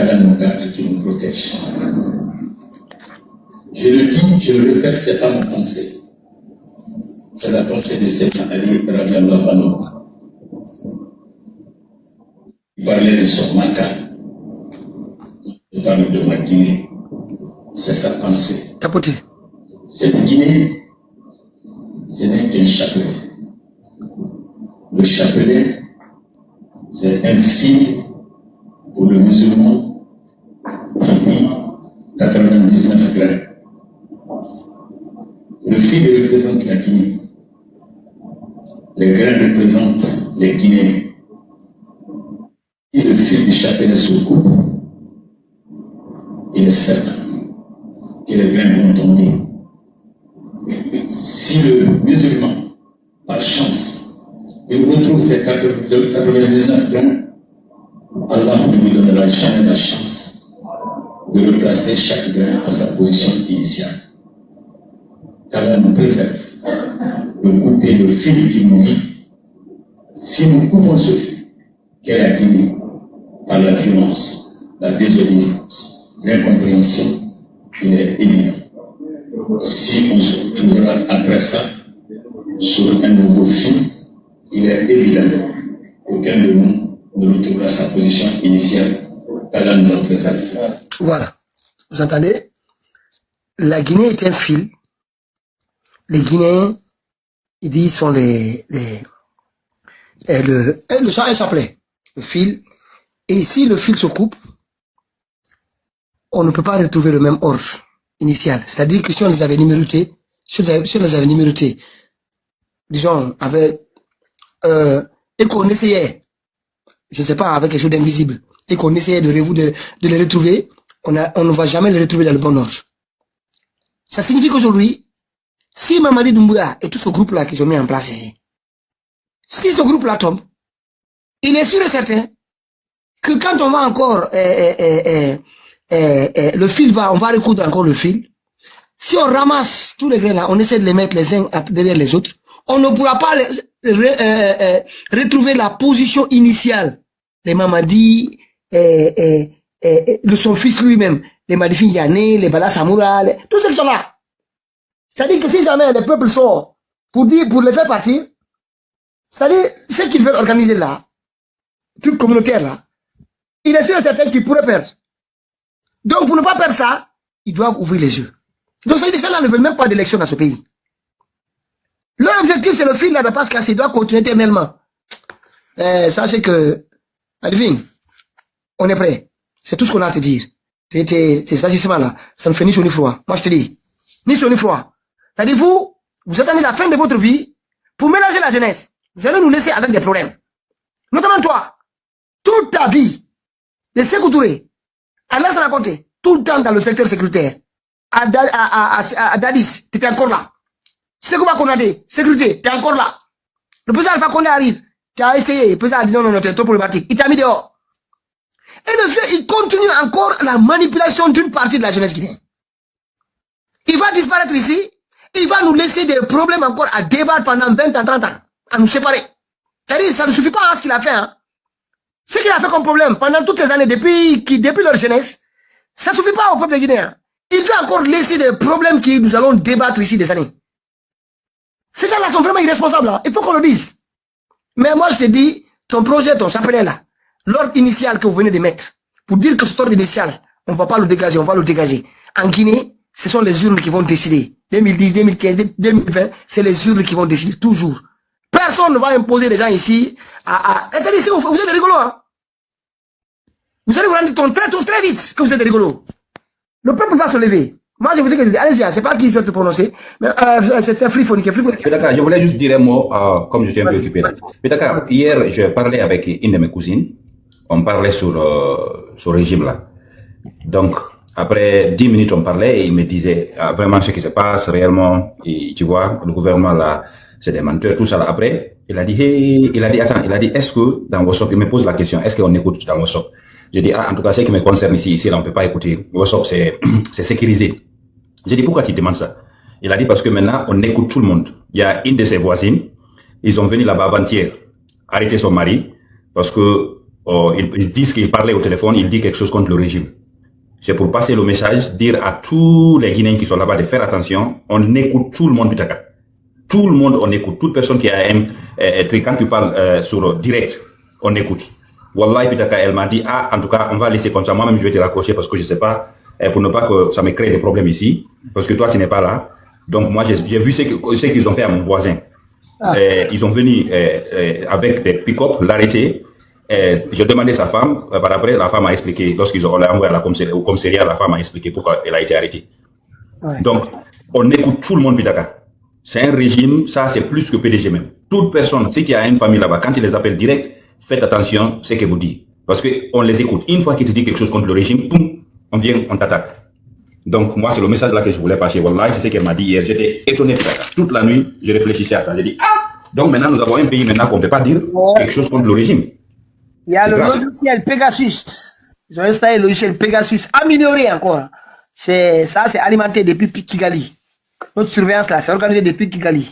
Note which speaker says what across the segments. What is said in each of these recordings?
Speaker 1: qu'Allah nous garde, qui nous protège. Je le dis, je le répète, c'est pas mon pensée. C'est la pensée de Sayyidina Ali, radiallahu anhu. Il parlait de son Maka. Il parlait de ma Guinée. C'est sa pensée.
Speaker 2: Tapoté.
Speaker 1: Cette Guinée, ce n'est qu'un chapelet. Le chapelet, c'est un fil pour le musulman qui vit 99 grains. Le fil représente la Guinée. Les grains représentent les Guinéens. Si le fil du chapelet se coupe, il est certain que les grains vont tomber. Si le musulman, par chance, il retrouve ses 99 grains, Allah ne lui donnera jamais la chance de replacer chaque grain à sa position initiale. Qu'Allah nous préserve de couper le fil qui nous lie. Si nous coupons ce fil, qu'est la Guinée, par la violence, la désobéissance, l'incompréhension, il est évident. Si on se trouvera après ça sur un nouveau fil, il est évident qu'aucun de nous ne retrouvera sa position initiale. Qu'Allah nous en préserve.
Speaker 2: Voilà. Vous entendez? La Guinée est un fil. Les Guinéens, ils disent, sont le chapelet, le fil. Et si le fil se coupe, on ne peut pas retrouver le même ordre initial. C'est-à-dire que si on les avait numérotés, disons, avec, et qu'on essayait, je ne sais pas, avec quelque chose d'invisible, et qu'on essayait de les retrouver, on ne va jamais les retrouver dans le bon ordre. Ça signifie qu'aujourd'hui, si Mamadi Doumbouya et tout ce groupe-là qu'ils ont mis en place ici, si ce groupe-là tombe, il est sûr et certain que quand on va encore, le fil on va recoudre encore le fil. Si on ramasse tous les grains-là, on essaie de les mettre les uns derrière les autres, on ne pourra pas retrouver la position initiale. Les Mamadi, son fils lui-même, les Madifi Yané, les Bala Samoura, tous ceux qui sont là. C'est-à-dire que si jamais le peuple sort pour les faire partir, c'est-à-dire ce qu'ils veulent organiser là, truc communautaire là, il est sûr et certain qu'ils pourraient perdre. Donc pour ne pas perdre ça, ils doivent ouvrir les yeux. Donc ces gens-là ne veulent même pas d'élection dans ce pays. Leur objectif c'est le fil là de passe cassé, il doit continuer éternellement. Sachez que, Alvin, on est prêt. C'est tout ce qu'on a à te dire. Ces agissements là, ça ne fait ni chaud ni froid. Moi je te dis, ni chaud ni froid. C'est-à-dire vous attendez la fin de votre vie pour mélanger la jeunesse. Vous allez nous laisser avec des problèmes. Notamment toi, toute ta vie, les Sékou Touré, Allah s'en a compté, tout le temps dans le secteur sécuritaire. À Dadis, tu étais encore là. Sékou Bakonade, sécurité, tu es encore là. Le président Alpha Condé arrive, tu as essayé, le président a dit non, tu es trop problématique. Il t'a mis dehors. Et le fait, il continue encore la manipulation d'une partie de la jeunesse guinéenne. Il va disparaître ici, il va nous laisser des problèmes encore à débattre pendant 20 ans, 30 ans, à nous séparer. C'est-à-dire, ça ne suffit pas à ce qu'il a fait. Hein. Ce qu'il a fait comme problème pendant toutes ces années, depuis leur jeunesse, ça ne suffit pas au peuple guinéen. Il fait encore laisser des problèmes que nous allons débattre ici des années. Ces gens-là sont vraiment irresponsables. Hein. Il faut qu'on le dise. Mais moi, je te dis, ton projet, ton chapelet là, l'ordre initial que vous venez de mettre, pour dire que cet ordre initial, on ne va pas le dégager, on va le dégager. En Guinée, ce sont les urnes qui vont décider. 2010, 2015, 2020, c'est les urnes qui vont décider, toujours. Personne ne va imposer les gens ici Attendez, vous êtes rigolo, hein. Vous allez vous rendre compte très vite que vous êtes rigolo. Le peuple va se lever. Moi, je vous dis que allez-y, c'est pas qui souhaite se prononcer, mais c'est Frifonique.
Speaker 3: D'accord, je voulais juste dire un mot, comme je suis un peu occupé. D'accord, hier, je parlais avec une de mes cousines. On parlait sur ce régime-là. Donc, après 10 minutes, on parlait et il me disait vraiment ce qui se passe réellement. Et tu vois, le gouvernement là, c'est des menteurs, tout ça là. Après, il a dit, attends, est-ce que dans WhatsApp, il me pose la question, est-ce qu'on écoute dans WhatsApp? J'ai dit, en tout cas, ce qui me concerne ici, là, on peut pas écouter. WhatsApp, c'est sécurisé. J'ai dit, pourquoi tu demandes ça? Il a dit, parce que maintenant, on écoute tout le monde. Il y a une de ses voisines, ils ont venu là-bas avant-hier, arrêter son mari, parce que ils disent qu'il parlait au téléphone, il dit quelque chose contre le régime. C'est pour passer le message, dire à tous les Guinéens qui sont là-bas de faire attention. On écoute tout le monde, Pitaka. Tout le monde, on écoute. Toute personne qui a un truc, quand tu parles sur direct, on écoute. Wallahi, Pitaka, elle m'a dit, ah, en tout cas, on va laisser comme ça. Moi-même, je vais te raccrocher parce que je sais pas, pour ne pas que ça me crée des problèmes ici. Parce que toi, tu n'es pas là. Donc, moi, j'ai vu ce qu'ils ont fait à mon voisin. Ils ont venu avec des pick-up, l'arrêter. J'ai demandé sa femme, par après, la femme a expliqué, lorsqu'ils ont envoyé au commissariat, la femme a expliqué pourquoi elle a été arrêtée. Ouais. Donc, on écoute tout le monde, Pitaka. C'est un régime, ça, c'est plus que PDG même. Toute personne, ceux qui a une famille là-bas, quand ils les appellent direct, faites attention, c'est ce que vous dites. Parce qu'on les écoute. Une fois qu'ils te disent quelque chose contre le régime, poum, on vient, on t'attaque. Donc, moi, c'est le message là que je voulais passer. Wallahi, c'est ce qu'elle m'a dit hier. J'étais étonné, Pitaka. Toute la nuit, je réfléchissais à ça. J'ai dit, ah! Donc, maintenant, nous avons un pays maintenant qu'on ne peut pas dire quelque chose contre le régime.
Speaker 2: Il y a le logiciel Pegasus. Ils ont installé le logiciel Pegasus, amélioré encore. Ça, c'est alimenté depuis Kigali. Notre surveillance là, c'est organisé depuis Kigali.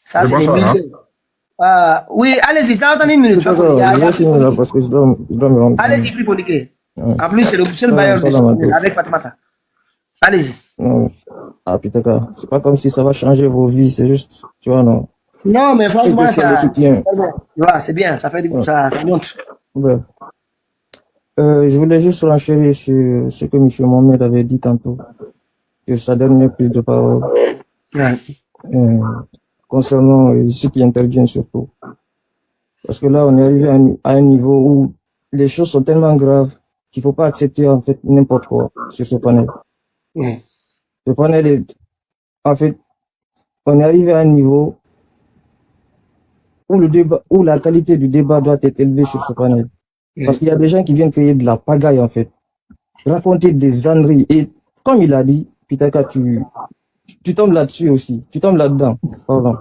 Speaker 2: Ça, c'est les militaires. Oui, allez-y, c'est dans une minute. Allez-y, Frifolique. En plus, c'est le seul bailleur avec Fatimata. Allez-y.
Speaker 4: Ah, Pitaka, c'est pas comme si ça va changer vos vies, c'est juste, tu vois, non.
Speaker 2: Non, mais franchement, c'est bien, ça fait du coup, ça montre.
Speaker 4: Ouais. Je voulais juste renchérir sur ce que M. Mohamed avait dit tantôt, que sa dernière prise de parole, concernant ceux qui interviennent surtout. Parce que là, on est arrivé à un niveau où les choses sont tellement graves qu'il faut pas accepter, en fait, n'importe quoi sur ce panel. Ce panel est, en fait, on est arrivé à un niveau où le débat, où la qualité du débat doit être élevée sur ce panel. Parce qu'il y a des gens qui viennent créer de la pagaille, en fait. Raconter des âneries. Et comme il a dit, Pitaka, tu tombes là-dessus aussi. Tu tombes là-dedans. Pardon.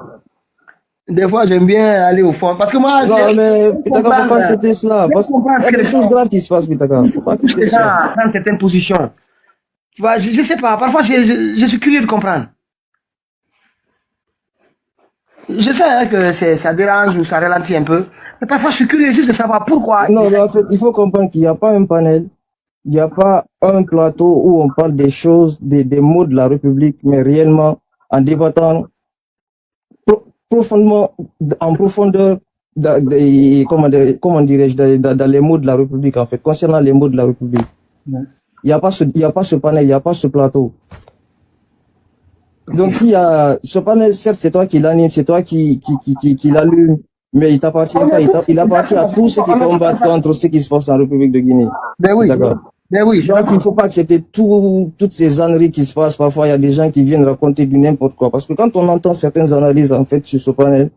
Speaker 2: Des fois, j'aime bien aller au fond. Parce que moi,
Speaker 4: non, mais Pitaka, faut pas accepter cela. Parce qu'il y a des choses graves qui se passent, Pitaka.
Speaker 2: Faut pas accepter les gens à prendre certaines positions. Tu vois, je sais pas. Parfois, je suis curieux de comprendre. Je sais hein, que ça dérange ou ça ralentit un peu, mais parfois je suis curieux juste de savoir pourquoi.
Speaker 4: Non, mais en fait, il faut comprendre qu'il n'y a pas un panel, il n'y a pas un plateau où on parle des choses, des mots de la République, mais réellement en débattant profondément, en profondeur, comment dirais-je, dans les mots de la République, en fait, concernant les mots de la République. Il n'y a pas ce panel, il n'y a pas ce plateau. Donc, s'il y a ce panel, certes, c'est toi qui l'anime, c'est toi qui l'allume, mais il t'appartient pas, il appartient à tous ceux qui combattent contre ce qui se passe en République de Guinée.
Speaker 2: Ben oui. D'accord. Ben oui.
Speaker 4: Donc, il ne faut pas accepter toutes ces âneries qui se passent. Parfois, il y a des gens qui viennent raconter du n'importe quoi. Parce que quand on entend certaines analyses, en fait, sur ce panel,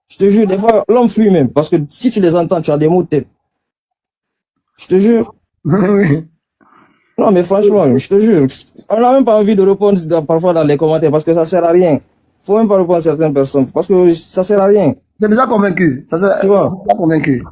Speaker 4: je te jure, des fois, l'homme fuit même. Parce que si tu les entends, tu as des mots de tête. Je te jure.
Speaker 2: Oui.
Speaker 4: Non, mais franchement, je te jure, on n'a même pas envie de répondre parfois dans les commentaires parce que ça sert à rien. Faut même pas répondre à certaines personnes parce que ça sert à rien.
Speaker 2: J'ai déjà convaincu. Ça sert, tu vois. Déjà convaincu.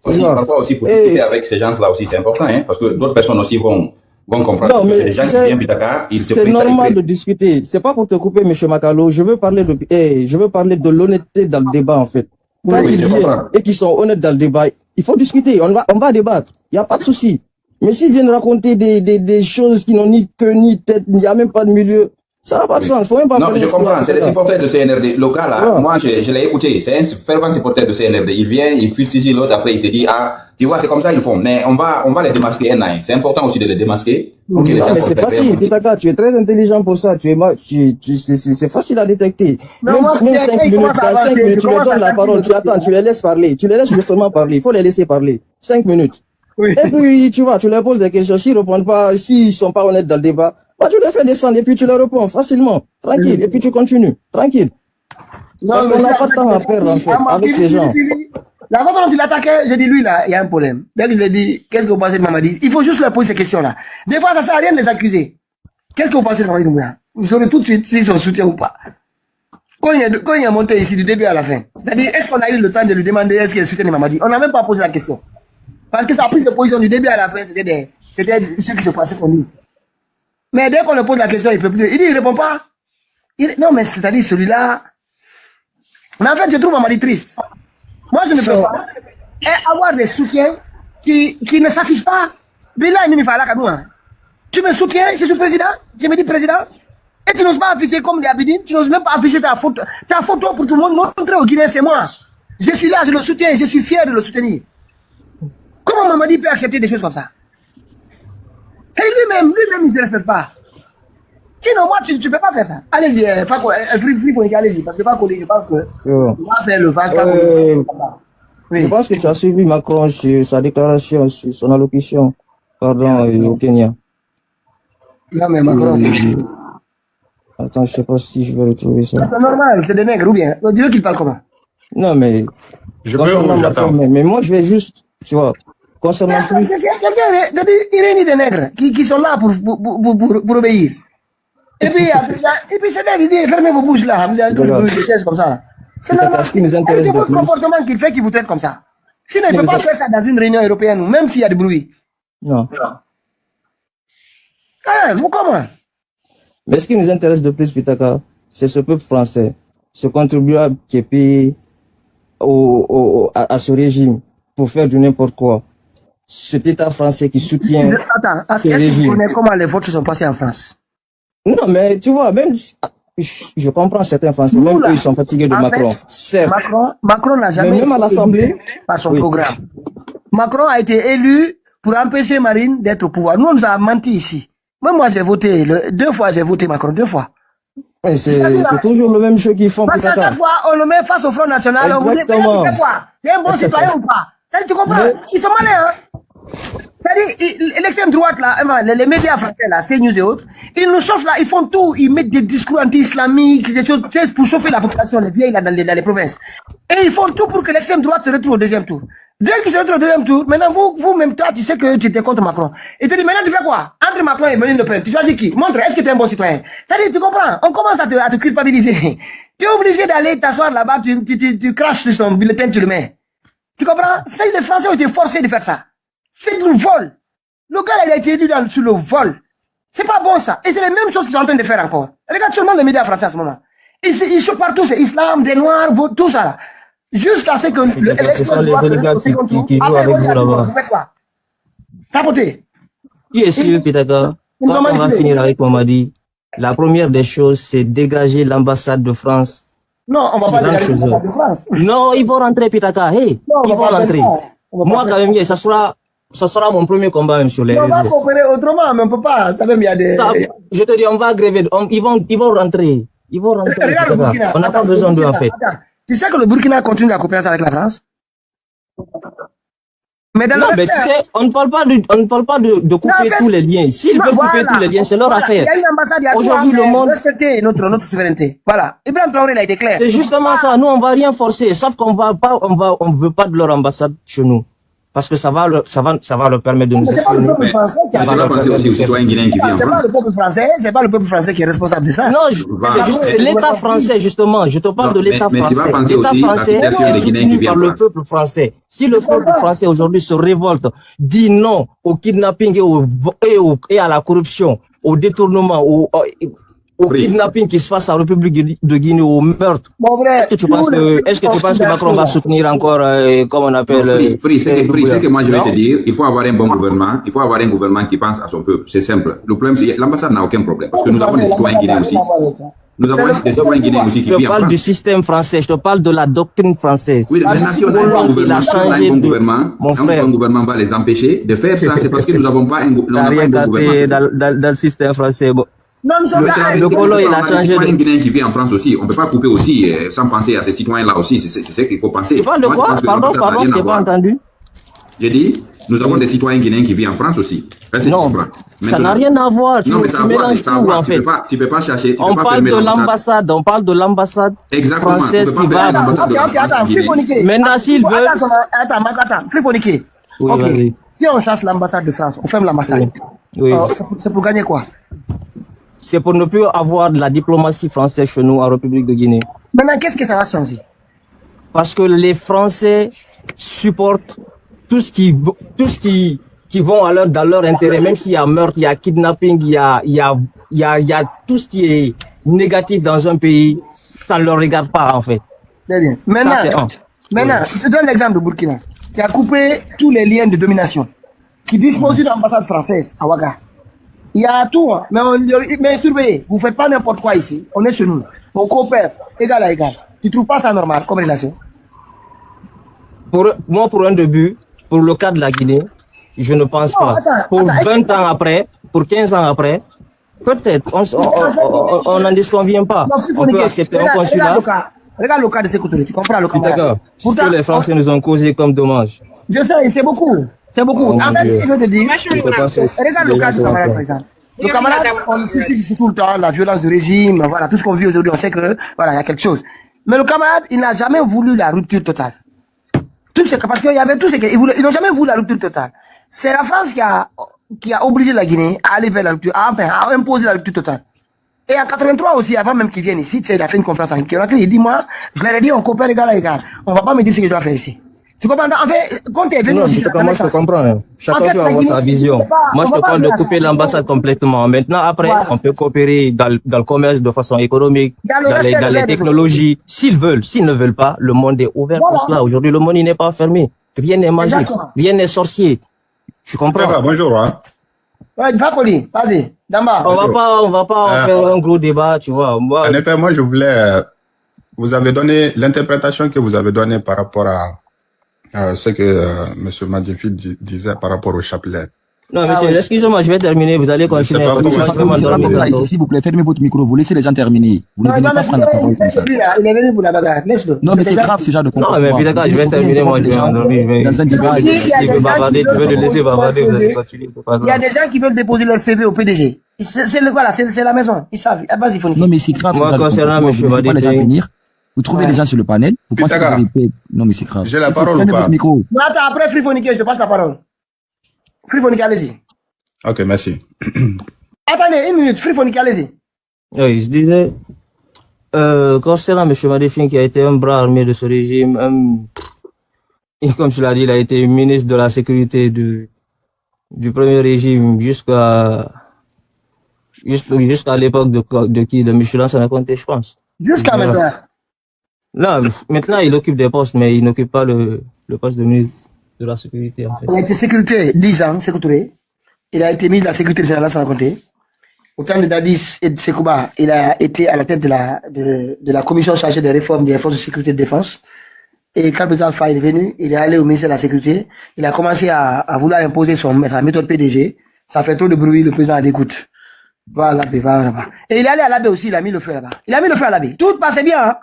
Speaker 3: Aussi, parfois aussi pour discuter avec ces gens-là aussi, c'est important, hein, parce que d'autres personnes aussi vont comprendre.
Speaker 4: Non, mais
Speaker 3: c'est des gens qui viennent Pitaka, ils te
Speaker 4: c'est normal de discuter. C'est pas pour te couper, monsieur Makalo. Je veux parler de l'honnêteté dans le débat, en fait. Quand ils viennent et qu'ils sont honnêtes dans le débat, il faut discuter. On va débattre. Il n'y a pas de souci. Mais s'ils viennent raconter des choses qui n'ont ni queue ni tête, il n'y a même pas de milieu, ça n'a pas de sens. Faut même pas.
Speaker 3: Non, je comprends. C'est des supporters de CNRD. Le gars là, ouais. Moi, je l'ai écouté. C'est un fervent supporter de CNRD. Il vient, il fustige l'autre, après il te dit, ah, tu vois, c'est comme ça ils font. Mais on va les démasquer un à un. C'est important aussi de les démasquer.
Speaker 4: Non, mais c'est facile, Pitaka, tu es très intelligent pour ça. C'est facile à détecter.
Speaker 2: Non,
Speaker 4: même 5 minutes, 5 minutes, tu leur donnes la parole, tu attends, tu les laisses parler. Tu les laisses justement parler. Il faut les laisser parler. 5 minutes. Oui. Et puis, tu vois, tu leur poses des questions. S'ils répondent pas, s'ils sont pas honnêtes dans le débat, bah, tu les fais descendre et puis tu leur réponds facilement. Tranquille. Et puis tu continues. Tranquille. Non, parce qu'on n'a pas de temps à perdre, en fait, avec ces gens.
Speaker 2: La façon dont il attaquait, j'ai dit, lui, là, il y a un problème. Dès que je lui ai dit, qu'est-ce que vous pensez de Mamadi? Il faut juste leur poser ces questions-là. Des fois, ça sert à rien de les accuser. Qu'est-ce que vous pensez de Mamadi Doumbouya? Vous saurez tout de suite s'ils sont soutien ou pas. Quand il est monté ici du début à la fin, c'est-à-dire, est-ce qu'on a eu le temps de lui demander est-ce qu'il soutient Mamadi? On n'a même pas posé la question. Parce que sa prise de position du début à la fin, c'était ce qui se passait qu'on dise. Mais dès qu'on lui pose la question, il peut plus. Il dit, il répond pas. Non, mais c'est-à-dire celui-là. Mais en fait, je trouve Mamadi triste. Moi, je ne peux pas avoir des soutiens qui ne s'affiche pas. Mais là, il me fait la cadeau. Tu me soutiens, je suis président, je me dis président. Et tu n'oses pas afficher comme des Abidine, tu n'oses même pas afficher ta photo pour tout le monde, montrer aux Guinéens, c'est moi. Je suis là, je le soutiens, je suis fier de le soutenir. Comment Mamadi peut accepter des choses comme ça? Et lui-même, il ne se respecte pas. Sinon, moi, tu ne peux pas faire ça. Allez-y, allez-y, parce que je pense que tu vas faire le vague.
Speaker 4: Je pense que tu as suivi Macron sur sa déclaration, sur son allocution, au Kenya.
Speaker 2: Non, mais Macron, c'est...
Speaker 4: Attends, je sais pas si je vais retrouver ça.
Speaker 2: C'est normal, c'est des nègres, ou bien? Dis-le qu'il parle comment?
Speaker 4: Non, mais...
Speaker 3: Je peux ou j'attends?
Speaker 4: Mais moi, je vais juste, tu vois, concernant plus...
Speaker 2: Il réunit des nègres qui sont là pour obéir. Et puis ce nègre, il dit, fermez vos bouches là, vous avez tout le chaises comme ça. C'est normal. C'est votre comportement qui fait qu'il vous traite comme ça. Sinon, il ne peut pas faire ça dans une réunion européenne, même s'il y a du bruit.
Speaker 4: Non.
Speaker 2: Comment?
Speaker 4: Mais ce qui nous intéresse de plus, Pitaka, c'est ce peuple français, ce contribuable qui est payé à ce régime pour faire du n'importe quoi. Cet État français qui soutient ce régime.
Speaker 2: Est-ce que vous connaissez comment les votes se sont passés en France?
Speaker 4: Non, mais tu vois, même si, je comprends certains Français, même eux, ils sont fatigués de Macron. Certes.
Speaker 2: Macron n'a jamais
Speaker 4: été même à l'Assemblée
Speaker 2: par son programme. Macron a été élu pour empêcher Marine d'être au pouvoir. Nous, on nous a menti ici. Moi, j'ai voté, 2 fois, j'ai voté Macron, 2 fois.
Speaker 4: C'est toujours le même jeu qu'ils font.
Speaker 2: Parce qu'à chaque fois, on le met face au Front National.
Speaker 4: Exactement.
Speaker 2: On vous dit, quoi? C'est un bon citoyen ou pas? Ça dit, tu comprends? Ils sont malins, hein? C'est-à-dire, l'extrême droite, là, les médias français, là, CNews et autres, ils nous chauffent là, ils font tout, ils mettent des discours anti-islamiques, des choses pour chauffer la population, les vieilles là, dans les provinces. Et ils font tout pour que l'extrême droite se retrouve au 2e tour. Dès qu'ils se retrouvent au 2e tour, maintenant, vous-même, toi, tu sais que tu étais contre Macron. Et tu dis, maintenant, tu fais quoi? Entre Macron et Marine Le Pen, tu choisis qui? Montre, est-ce que tu es un bon citoyen? C'est-à-dire, tu comprends? On commence à te culpabiliser. Tu es obligé d'aller t'asseoir là-bas, tu craches sur son bulletin, tu le mets. Tu comprends? C'est-à-dire, les Français ont été forcés de faire ça. C'est du vol. Le gars, il a été élu sur le vol. C'est pas bon, ça. Et c'est les mêmes choses qu'ils sont en train de faire encore. Regarde seulement les médias français à ce moment. Ils chopent partout, c'est islam, des noirs, tout ça là. Jusqu'à ce que l'élection
Speaker 4: les oligarques qui jouent avec vous là-bas.
Speaker 2: Vous faites quoi? Tapoter.
Speaker 4: Qui est sûr, Pitaka, quand on va finir avec Mamadi, la première des choses, c'est dégager l'ambassade de France.
Speaker 2: Non, on va pas dégager l'ambassade de France.
Speaker 4: Non, ils vont rentrer, Pitaka. Hey, ils vont rentrer. Moi, quand même, ça sera mon premier combat même sur les réseaux.
Speaker 2: On va coopérer autrement, mais on peut pas. Ça même, il y a des...
Speaker 4: Je te dis, on va gréver. Ils vont rentrer. Ils vont rentrer.
Speaker 2: Regarde le Burkina.
Speaker 4: On n'a pas besoin d'eux, en fait.
Speaker 2: Tu sais que le Burkina continue la coopération avec la France? Mais dans
Speaker 4: non, mais tu sais, on ne parle pas de couper tous les liens. S'ils veulent couper tous les liens, c'est leur affaire.
Speaker 2: Il y a une ambassade, il y a
Speaker 4: aujourd'hui le monde
Speaker 2: respecter notre souveraineté. Voilà. Ibrahim Traoré, il a été clair.
Speaker 4: C'est justement ça. Nous, on va rien forcer. Sauf qu'on veut pas de leur ambassade chez nous. Parce que ça va leur permettre de nous exprimer.
Speaker 3: Ça va penser aussi aux citoyens guinéens qui vivent en France.
Speaker 2: C'est pas le peuple français, c'est pas le peuple français qui est responsable de ça.
Speaker 4: Non, c'est l'État français, justement. Je te parle de l'État français. L'État français est soutenu par le peuple français. Si le peuple français aujourd'hui se révolte, dit non au kidnapping et à la corruption, au détournement, au kidnapping qui se passe en République de Guinée, au meurtre. Est-ce que tu penses que Macron va soutenir encore, comme on appelle...
Speaker 3: Free, c'est que moi je vais te dire, il faut avoir un bon gouvernement, il faut avoir un gouvernement qui pense à son peuple. C'est simple. Le problème, c'est que l'ambassade n'a aucun problème. Parce que nous avons des citoyens guinéens aussi. Nous avons des citoyens guinéens aussi qui vivent en France.
Speaker 4: Je te parle du système français, je te parle de la doctrine française.
Speaker 3: Oui, mais si on a un bon gouvernement va les empêcher de faire ça. C'est parce que nous n'avons pas un bon gouvernement.
Speaker 4: Dans le système français, bon.
Speaker 2: Non, nous sommes là.
Speaker 4: Le colon, il a changé.
Speaker 3: Les citoyens guinéens qui vivent en France aussi, on ne peut pas couper aussi sans penser à ces citoyens-là aussi. C'est ce qu'il faut penser.
Speaker 4: Tu parles de quoi? Pardon, je n'ai pas entendu.
Speaker 3: J'ai dit, nous avons des citoyens guinéens qui vivent en France aussi.
Speaker 4: Non, ça n'a rien à voir. Tu mélanges tout, en fait.
Speaker 3: Tu peux pas chercher.
Speaker 4: On parle de l'ambassade française qui va...
Speaker 2: Ok, attends, frifoniquer.
Speaker 4: Maintenant, s'ils veulent...
Speaker 2: Attends, frifoniquer.
Speaker 4: Ok.
Speaker 2: Si on chasse l'ambassade de France, on ferme l'ambassade.
Speaker 4: Oui.
Speaker 2: C'est pour gagner quoi?
Speaker 4: C'est pour ne plus avoir de la diplomatie française chez nous en République de Guinée.
Speaker 2: Maintenant, qu'est-ce que ça va changer?
Speaker 4: Parce que les Français supportent tout ce qui vont dans leur intérêt, même s'il y a meurtre, il y a kidnapping, il y a tout ce qui est négatif dans un pays, ça ne leur regarde pas en fait.
Speaker 2: Très bien. Maintenant, je te donne l'exemple de Burkina. qui a coupé tous les liens de domination, qui dispose d'une ambassade française à Ouaga. Il y a tout, hein. Mais surveillez, vous ne faites pas n'importe quoi ici. On est chez nous. On coopère, égal à égal. Tu ne trouves pas ça normal comme relation?
Speaker 4: Moi, pour un début, pour le cas de la Guinée, je ne pense pas. Pour 20 ans après, pour 15 ans après, peut-être, on n'en disconvient pas. Non, on peut accepter un consulat.
Speaker 2: Regarde le cas de Sékou Touré, tu comprends le camarade?
Speaker 4: Ce que les Français nous ont causé comme dommage.
Speaker 2: Je sais, c'est beaucoup. C'est beaucoup.
Speaker 4: Oh,
Speaker 2: en fait, je veux te dire, regarde le cas du camarade,
Speaker 4: encore.
Speaker 2: par exemple. Le camarade, on le justice ici tout le temps, la violence du régime, voilà, tout ce qu'on vit aujourd'hui, on sait que, voilà, il y a quelque chose. Mais le camarade, il n'a jamais voulu la rupture totale. Tout ce que, parce qu'il y avait tout ce ils n'ont jamais voulu la rupture totale. C'est la France qui a obligé la Guinée à aller vers la rupture, à imposer la rupture totale. Et en 83 aussi, avant même qu'ils viennent ici, tu sais, il a fait une conférence en Conakry, il dit, moi, je leur ai dit, on coopère égal à égal. On va pas me dire ce que je dois faire ici. Tu comprends? En fait, quand tu es venu aussi,
Speaker 4: moi, je te comprends. Hein. Chacun peut avoir sa vision. Moi, je te parle de couper l'ambassade complètement. Maintenant, après, on peut coopérer dans le commerce de façon économique, dans les technologies. S'ils veulent, s'ils ne veulent pas, le monde est ouvert pour cela. Aujourd'hui, le monde n'est pas fermé. Rien n'est magique. Rien n'est sorcier. Tu comprends?
Speaker 3: Bonjour. Hein.
Speaker 2: Ouais, Vakoli, vas-y. Damba.
Speaker 4: On va pas faire un gros débat, tu vois. Moi,
Speaker 5: en effet, moi, je voulais, vous avez donné l'interprétation que vous avez donnée par rapport à ce que M. Madifi disait par rapport au chapelet.
Speaker 4: Non, monsieur, excusez-moi, je vais terminer. Vous allez continuer.
Speaker 6: S'il vous plaît, fermez votre micro. Vous laissez les gens terminer. Vous ne venez pas prendre la parole comme ça.
Speaker 2: Il est venu pour la bagarre. Laisse-le.
Speaker 6: Non, mais c'est grave ce genre de comportement.
Speaker 4: Non, mais puis d'accord, je vais terminer. Moi, je vais endormir.
Speaker 6: Dans un débat,
Speaker 4: tu veux bavarder, tu veux le laisser bavarder, vous allez continuer.
Speaker 2: Il y a des gens qui veulent déposer leur CV au PDG. Voilà, c'est la maison. Ils savent. Vas-y, faut.
Speaker 6: Non, mais c'est grave.
Speaker 4: Moi, concernant M.
Speaker 6: Madifi, vous trouvez les gens sur le panel. Vous pensez que non, mais c'est grave.
Speaker 5: J'ai la parole ou pas?
Speaker 2: Non, attends, après Frifonique, je te passe la parole. Frifonique, allez-y.
Speaker 5: Ok, merci.
Speaker 2: Attendez, une minute, Frifonique, allez-y.
Speaker 4: Oui, je disais, concernant M. Madifi, qui a été un bras armé de ce régime, et comme tu l'as dit, il a été ministre de la sécurité du premier régime jusqu'à l'époque de qui? De Michelan Sanakonté, je pense.
Speaker 2: Jusqu'à maintenant.
Speaker 4: Non, maintenant il occupe des postes, mais il n'occupe pas le poste de ministre de la sécurité, en fait.
Speaker 2: Il a été sécurité 10 ans, Sékou Touré. Il a été ministre de la sécurité générale sans compter. Au temps de Dadis et de Sekouba, il a été à la tête de la commission chargée des réformes des forces de sécurité et de défense. Et quand le président Faye est venu, il est allé au ministère de la sécurité. Il a commencé à vouloir imposer sa méthode PDG. Ça fait trop de bruit, le président d'écoute. Va à l'abbé, va là-bas. Et il est allé à l'abbé aussi, il a mis le feu là-bas. Il a mis le feu à l'abbé. Tout passait bien, hein.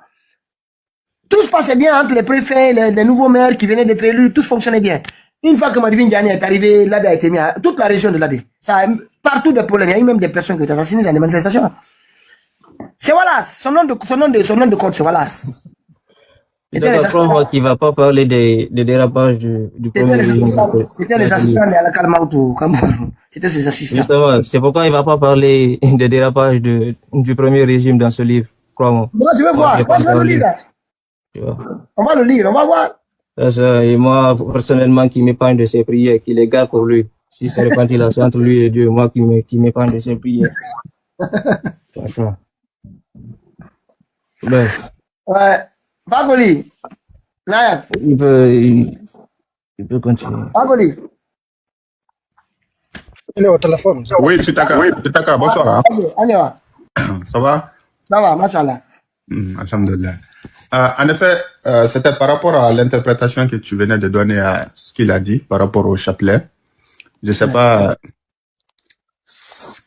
Speaker 2: Tout se passait bien entre les préfets, les nouveaux maires qui venaient d'être élus, tout fonctionnait bien. Une fois que Madifi Ndiané est arrivé, l'abbé a été mis à toute la région de l'abbé. Ça a partout des problèmes. Il y a eu même des personnes qui ont été assassinées dans les manifestations. C'est Wallace. Son nom de code, c'est Wallace.
Speaker 4: Je crois qu'il ne va pas parler des dérapages du premier régime.
Speaker 2: C'était les assistants de Alakal Maoutou. C'était ses assistants.
Speaker 4: Justement, c'est pourquoi il ne va pas parler des dérapages du premier régime dans ce livre, crois-moi.
Speaker 2: Moi, je vais voir. Moi, je vais le lire. On va le lire, on va voir.
Speaker 4: Et moi, personnellement, qui m'épargne de ses prières, qui les garde pour lui. Si c'est répandu entre lui et Dieu, moi qui m'épargne de ses prières. Franchement.
Speaker 2: Ouais. Bagoli. Naya.
Speaker 4: Il peut continuer.
Speaker 2: Bagoli.
Speaker 7: Il est au téléphone.
Speaker 5: Oui, Pitaka, bonsoir. Hein. Ça va?
Speaker 2: Ça va, machallah.
Speaker 5: Alhamdulillah. En effet, c'était par rapport à l'interprétation que tu venais de donner à ce qu'il a dit par rapport au chapelet. Je sais pas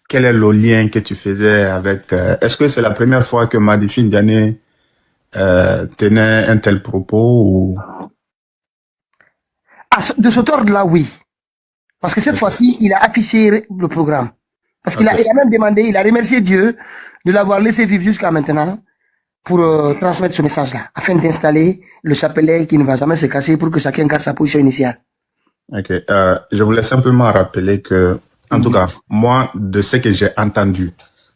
Speaker 5: quel est le lien que tu faisais avec... Est-ce que c'est la première fois que Madifi Ndiané tenait un tel propos ou...
Speaker 2: De ce ordre-là, oui. Parce que cette fois-ci, il a affiché le programme. Parce qu'il a même demandé, il a remercié Dieu de l'avoir laissé vivre jusqu'à maintenant pour transmettre ce message-là, afin d'installer le chapelet qui ne va jamais se casser pour que chacun garde sa position initiale.
Speaker 5: Ok. Je voulais simplement rappeler que, en tout cas, moi, de ce que j'ai entendu,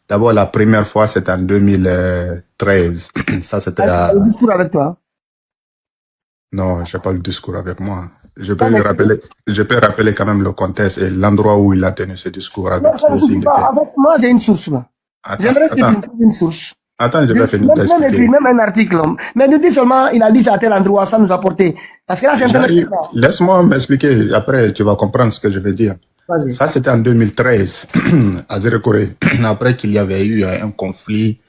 Speaker 5: d'abord, la première fois, c'était en 2013. Ça, c'était
Speaker 2: le discours avec toi?
Speaker 5: Non, j'ai pas le discours avec moi. Je peux rappeler quand même le contexte et l'endroit où il a tenu ce discours. Avec
Speaker 2: non, ça ne suffit pas. Moi, j'ai une source, là. J'aimerais que tu me trouves une source
Speaker 5: Attends, je vais finir
Speaker 2: Même écrit,
Speaker 5: d'expliquer.
Speaker 2: même un article. Mais nous dit seulement, il a dit ça à tel endroit, ça nous a porté. Parce que là, c'est Internet.
Speaker 5: Laisse-moi m'expliquer. Après, tu vas comprendre ce que je veux dire.
Speaker 2: Vas-y.
Speaker 5: Ça, c'était en 2013, à Zérekoré. Après qu'il y avait eu un conflit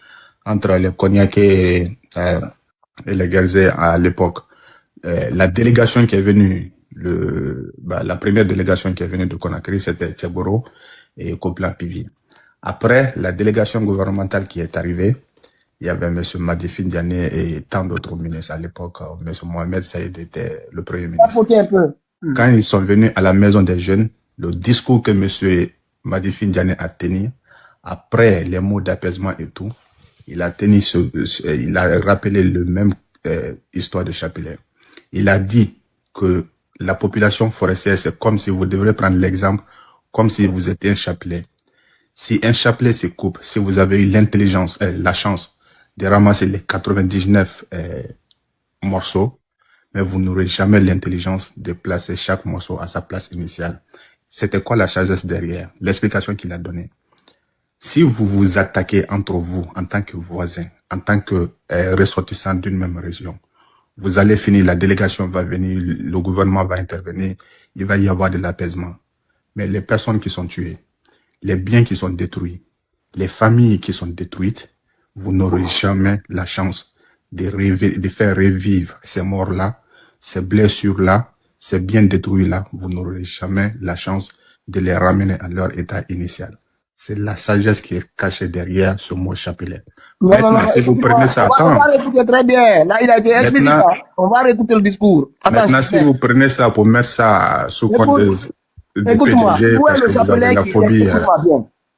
Speaker 5: entre les Konyakés et les Guerzés à l'époque. La délégation qui est venue, la première délégation qui est venue de Conakry, c'était Tcheboro et Koplan Pivi. Après, la délégation gouvernementale qui est arrivée, il y avait M. Madifine Diané et tant d'autres ministres à l'époque. M. Mohamed Saïd était le premier ministre.
Speaker 2: Un peu.
Speaker 5: Quand ils sont venus à la maison des jeunes, le discours que M. Madifine Diané a tenu, après les mots d'apaisement et tout, il a tenu il a rappelé le même histoire de Chapelet. Il a dit que la population forestière, c'est comme si vous devrez prendre l'exemple, comme si vous étiez un chapelet. Si un chapelet se coupe, si vous avez eu l'intelligence, la chance de ramasser les 99 morceaux, mais vous n'aurez jamais l'intelligence de placer chaque morceau à sa place initiale. C'était quoi la sagesse derrière? L'explication qu'il a donnée. Si vous vous attaquez entre vous, en tant que voisins, en tant que ressortissants d'une même région, vous allez finir, la délégation va venir, le gouvernement va intervenir, il va y avoir de l'apaisement. Mais les personnes qui sont tuées, les biens qui sont détruits, les familles qui sont détruites, vous n'aurez jamais la chance de faire revivre ces morts-là, ces blessures-là, ces biens détruits-là. Vous n'aurez jamais la chance de les ramener à leur état initial. C'est la sagesse qui est cachée derrière ce mot chapelet. Maintenant, si vous prenez ça,
Speaker 2: on va réécouter très bien. Là, il a été explicite. On va réécouter le discours.
Speaker 5: Maintenant, si vous prenez ça pour mettre ça sous compte de PDG, parce que vous avez la phobie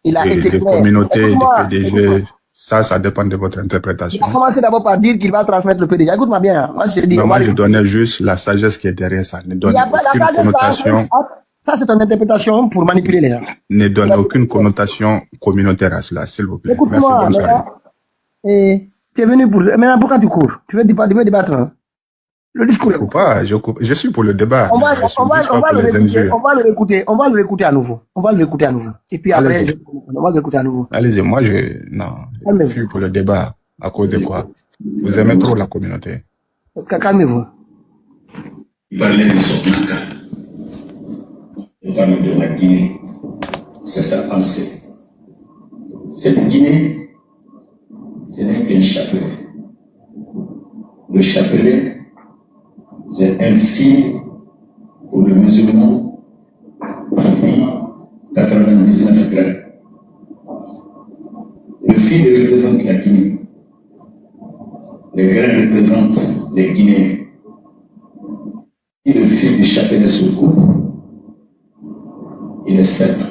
Speaker 5: de communauté, de PDG, ça dépend de votre interprétation.
Speaker 2: Il a commencé d'abord par dire qu'il va transmettre le PDG. Écoute-moi bien. Moi, je dis,
Speaker 5: moi, je donnais juste la sagesse qui est derrière ça. Ne donne aucune connotation.
Speaker 2: Ça, c'est une interprétation pour manipuler les gens.
Speaker 5: Ne donne aucune connotation communautaire à cela, s'il vous plaît. Merci, bonne soirée.
Speaker 2: Et tu es venu pour... Maintenant, pourquoi tu cours? Tu veux débattre, hein? Le discours.
Speaker 5: Je suis pour le débat.
Speaker 2: On va le réécouter à nouveau. Et puis après, on va le réécouter à nouveau.
Speaker 5: Allez-y, moi, je suis pour le débat. À cause de quoi? Vous aimez trop la communauté.
Speaker 2: Calmez-vous.
Speaker 1: Il parlait de Sopnaka. Il parle de la Guinée. C'est sa pensée. Cette Guinée, ce n'est qu'un chapelet. Le chapelet, c'est un fil pour le musulman parmi 99 grains. Le fil représente la Guinée. Les grains représentent les Guinéens. Si le fil du chapelet se coupe, il est certain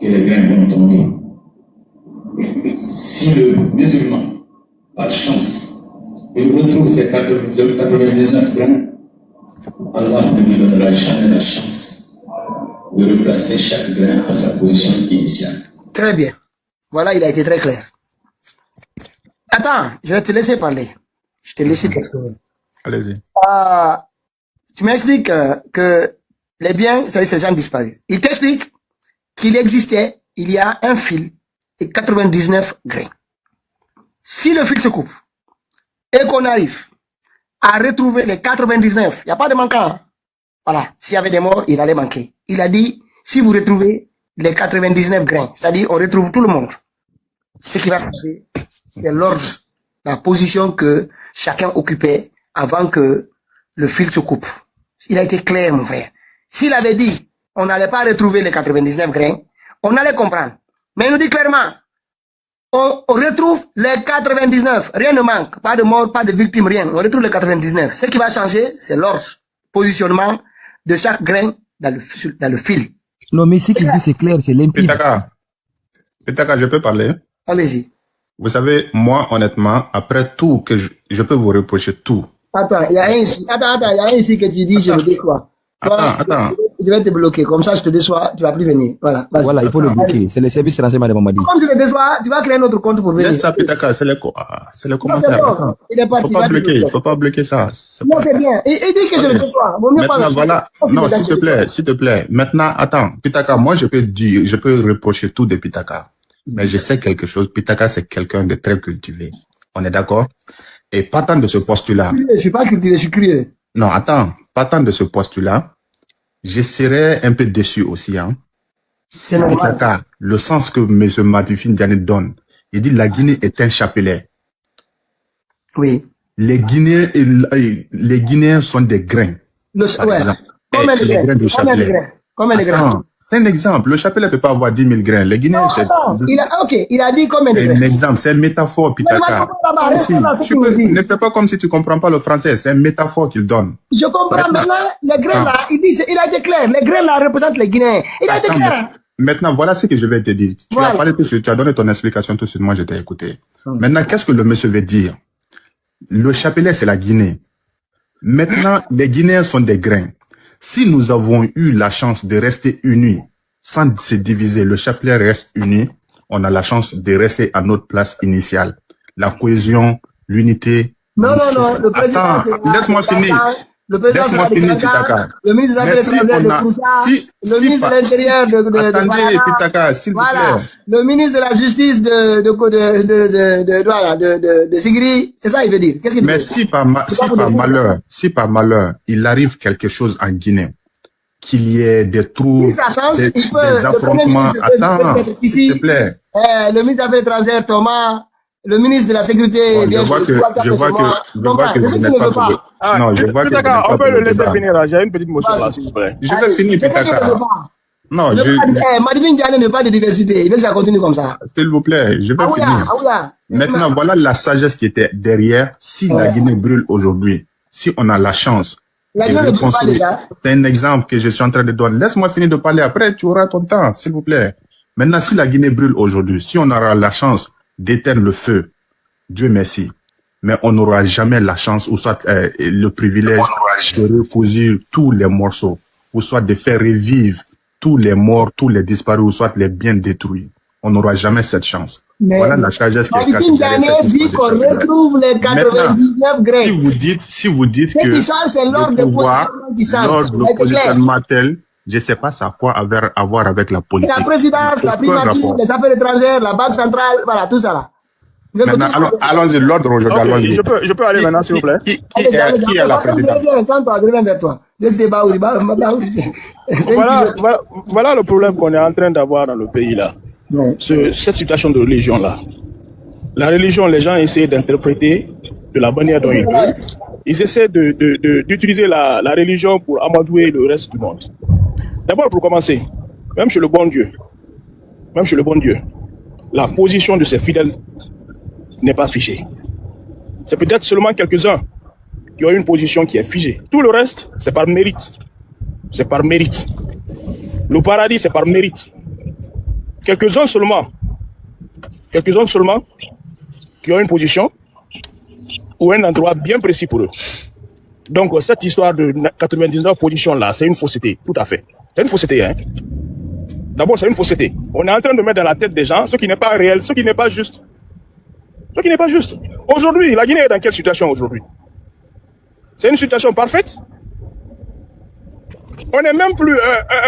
Speaker 1: que les grains vont tomber. Si le musulman, par chance, il retrouve ses 99 grains, Allah ne lui donnera jamais la chance de replacer chaque grain à sa position initiale.
Speaker 2: Très bien. Voilà, il a été très clair. Attends, je vais te laisser parler. Je te laisse t'exprimer.
Speaker 5: Allez-y.
Speaker 2: Tu m'expliques que les biens, c'est-à-dire ces gens disparus. Il t'explique qu'il existait, il y a un fil et 99 grains. Si le fil se coupe et qu'on arrive à retrouver les 99, il n'y a pas de manquant. Voilà, s'il y avait des morts, il allait manquer. Il a dit, si vous retrouvez les 99 grains, c'est-à-dire on retrouve tout le monde, ce qui va changer, c'est l'ordre, la position que chacun occupait avant que le fil se coupe. Il a été clair, mon frère. S'il avait dit, on n'allait pas retrouver les 99 grains, on allait comprendre. Mais il nous dit clairement, on retrouve les 99, rien ne manque, pas de mort, pas de victime, rien. On retrouve les 99. Ce qui va changer, c'est l'ordre, positionnement de chaque grain dans le fil.
Speaker 6: Non, mais ce qu'il dit, c'est clair, c'est limpide.
Speaker 5: Pitaka, je peux parler?
Speaker 2: Allez-y.
Speaker 5: Vous savez, moi, honnêtement, après tout que je peux vous reprocher tout.
Speaker 2: Attends, il y a un ici. Attends, il y a un ici que tu dis, je me déçois.
Speaker 5: Attends.
Speaker 2: Je vais te bloquer. Comme ça, je te déçois, tu vas plus venir. Voilà.
Speaker 6: Voilà, il faut le bloquer. C'est le service renseignement de Mamadi.
Speaker 2: Comme tu le déçois, tu vas créer un autre compte pour venir.
Speaker 5: Laisse ça, Pitaka, c'est le commentaire.
Speaker 2: Bon. Il est parti.
Speaker 5: Il faut pas bloquer ça.
Speaker 2: Non, c'est bien. Il dit que je le déçois.
Speaker 5: Maintenant, voilà. Non, s'il te plaît. Maintenant, attends. Pitaka, moi, je peux reprocher tout de Pitaka. Mais je sais quelque chose. Pitaka, c'est quelqu'un de très cultivé. On est d'accord? Et partant de ce postulat.
Speaker 2: Je suis pas cultivé, je suis curieux.
Speaker 5: Non, attends. Partant de ce postulat, je serais un peu déçu aussi, hein. Si Pitaka, le sens que M. Madifine Diané donne, il dit la Guinée est un chapelet.
Speaker 2: Oui.
Speaker 5: Les Guinéens sont des grains.
Speaker 2: Ouais. Combien de
Speaker 5: les
Speaker 2: grains?
Speaker 5: grains du chapelet.
Speaker 2: Combien de grains?
Speaker 5: Attends, c'est un exemple. Le chapelet ne peut pas avoir 10 000 grains. Les Guinéens, c'est...
Speaker 2: Il a dit combien de grains?
Speaker 5: Un exemple, c'est une métaphore, Pitaka. Ne fais pas comme si tu comprends pas le français. C'est une métaphore qu'il donne.
Speaker 2: Je comprends maintenant. Les grains là, il a été clair. Les grains là représentent les Guinéens. Il a été clair.
Speaker 5: Maintenant, voilà ce que je vais te dire. Tu as parlé tout de suite, tu as donné ton explication tout de suite. Moi, je t'ai écouté. Maintenant, qu'est-ce que le monsieur veut dire? Le chapelet, c'est la Guinée. Maintenant, les Guinéens sont des grains. Si nous avons eu la chance de rester unis, sans se diviser, le chapelet reste uni, on a la chance de rester à notre place initiale. La cohésion, l'unité.
Speaker 2: Non, le président,
Speaker 5: attends, laisse-moi finir.
Speaker 2: Le président,
Speaker 5: laisse-moi finir, Pitaka.
Speaker 2: Le ministre des Affaires étrangères de Koucha, le ministre de l'Intérieur de
Speaker 5: attendez, Pitaka, s'il vous plaît.
Speaker 2: Le ministre de la Justice de Sigri, c'est ça il veut dire. Qu'est-ce qu'il veut dire?
Speaker 5: Mais si par malheur, il arrive quelque chose en Guinée, qu'il y ait des trous, des affrontements, attends, s'il te plaît.
Speaker 2: Le ministre des Affaires étrangères, Thomas, le ministre de la Sécurité,
Speaker 5: je vois que vous n'êtes pas. Non, je vois que
Speaker 7: Pitaka, on peut le laisser finir là. J'ai une petite motion là, s'il vous plaît.
Speaker 5: Je vais finir, Pitaka. Non,
Speaker 2: Madivine Diané ne pas de diversité. Il veut que ça continue comme ça.
Speaker 5: S'il vous plaît, je vais finir. Maintenant, voilà la sagesse qui était derrière. Si la Guinée brûle aujourd'hui, si on a la chance de reconstruire, c'est un exemple que je suis en train de donner. Laisse-moi finir de parler après, tu auras ton temps, s'il vous plaît. Maintenant, si la Guinée brûle aujourd'hui, si on aura la chance d'éteindre le feu, Dieu merci. Mais on n'aura jamais la chance, ou soit le privilège de recousir tous les morceaux, ou soit de faire revivre tous les morts, tous les disparus, ou soit les biens détruits. On n'aura jamais cette chance. Mais voilà la sagesse qui est cachée derrière cette
Speaker 2: dit qu'on retrouve les 99 grains.
Speaker 5: Si vous dites que
Speaker 2: c'est l'ordre de positionnement qui change.
Speaker 5: L'ordre de positionnement tel, je ne sais pas ça a quoi avoir avec la politique.
Speaker 2: La présidence, la primature, les affaires étrangères, la banque centrale, voilà, tout ça là.
Speaker 5: Maintenant, allons-y, l'ordre aujourd'hui, allons-y.
Speaker 7: Je peux aller maintenant, s'il vous plaît.
Speaker 5: Qui est la présidente?
Speaker 2: Je reviens vers toi.
Speaker 7: Voilà le problème qu'on est en train d'avoir dans le pays là. Cette situation de religion là. La religion, les gens essaient d'interpréter de la manière dont ils veulent. Ils essaient d'utiliser la religion pour amadouer le reste du monde. D'abord, pour commencer, même chez le bon Dieu, la position de ses fidèles n'est pas figée. C'est peut-être seulement quelques-uns qui ont une position qui est figée. Tout le reste, c'est par mérite. C'est par mérite. Le paradis, c'est par mérite. Quelques-uns seulement qui ont une position ou un endroit bien précis pour eux. Donc, cette histoire de 99 positions là, c'est une fausseté, tout à fait. C'est une fausseté, hein. D'abord, c'est une fausseté. On est en train de mettre dans la tête des gens ce qui n'est pas réel, ce qui n'est pas juste. Ce qui n'est pas juste. Aujourd'hui, la Guinée est dans quelle situation aujourd'hui? C'est une situation parfaite? On n'est même plus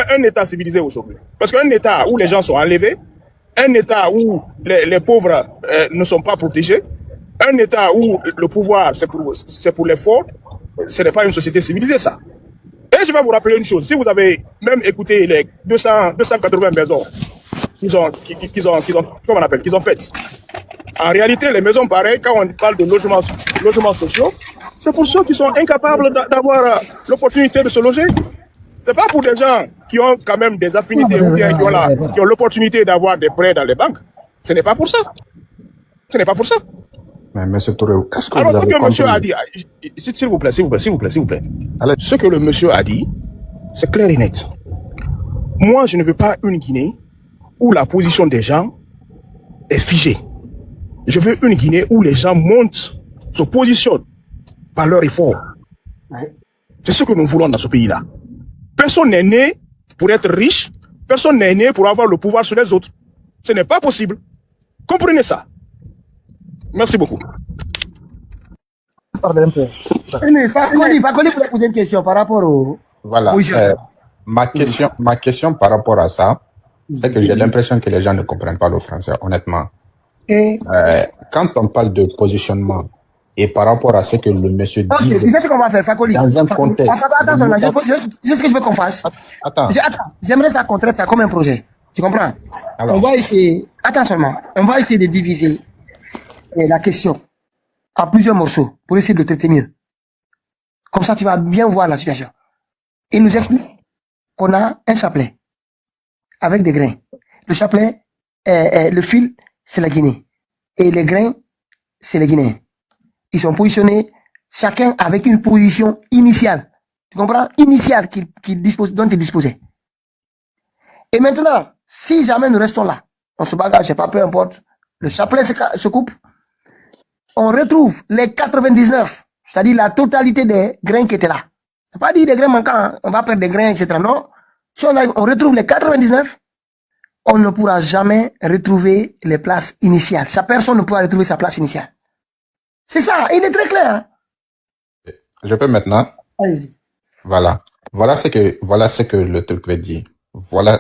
Speaker 7: un État civilisé aujourd'hui. Parce qu'un État où les gens sont enlevés, un État où les pauvres ne sont pas protégés, un État où le pouvoir c'est pour les forts, ce n'est pas une société civilisée, ça. Et je vais vous rappeler une chose. Si vous avez même écouté les 280 maisons qu'ils ont faites. En réalité, les maisons pareilles, quand on parle de logements sociaux, c'est pour ceux qui sont incapables d'avoir l'opportunité de se loger. C'est pas pour des gens qui ont quand même des affinités ou bien qui ont l'opportunité d'avoir des prêts dans les banques. Ce n'est pas pour ça. Ce n'est pas pour ça.
Speaker 5: Mais monsieur Touré, est-ce que
Speaker 7: alors,
Speaker 5: vous avez
Speaker 7: ce que monsieur a
Speaker 5: compris?
Speaker 7: dit, s'il vous plaît. Allez. Ce que le monsieur a dit, c'est clair et net. Moi, je ne veux pas une Guinée où la position des gens est figée. Je veux une Guinée où les gens montent, se positionnent par leur effort. C'est ce que nous voulons dans ce pays-là. Personne n'est né pour être riche, personne n'est né pour avoir le pouvoir sur les autres. Ce n'est pas possible. Comprenez ça. Merci beaucoup.
Speaker 2: Parlez un peu. Fakoli voulait poser une question par rapport au...
Speaker 5: Voilà. Ma question par rapport à ça, c'est que j'ai l'impression que les gens ne comprennent pas le français, honnêtement.
Speaker 2: Et
Speaker 5: Quand on parle de positionnement et par rapport à ce que le monsieur
Speaker 2: ok,
Speaker 5: dit
Speaker 2: tu sais ce qu'on va faire, Fakoli.
Speaker 5: dans un contexte.
Speaker 2: Attends seulement, je sais ce que je veux qu'on fasse.
Speaker 5: Attends,
Speaker 2: J'aimerais ça qu'on traite ça comme un projet. Tu comprends?
Speaker 5: Alors.
Speaker 2: On va essayer, attends seulement, on va essayer de diviser la question en plusieurs morceaux pour essayer de le traiter mieux. Comme ça, tu vas bien voir la situation. Il nous explique qu'on a un chapelet avec des grains. Le chapelet, le fil, c'est la Guinée. Et les grains, c'est les Guinéens. Ils sont positionnés, chacun avec une position initiale. Tu comprends? Initiale dont il disposait. Et maintenant, si jamais nous restons là, on se bagarre, je sais pas, peu importe, le chapelet se coupe, on retrouve les 99, c'est-à-dire la totalité des grains qui étaient là. C'est pas dire des grains manquants, hein, on va perdre des grains, etc. Non. Si on retrouve les 99, on ne pourra jamais retrouver les places initiales. Chaque personne ne pourra retrouver sa place initiale. C'est ça, il est très clair. Hein?
Speaker 5: je peux maintenant.
Speaker 2: Allez-y.
Speaker 5: Voilà. Voilà ce que le truc veut dire. Voilà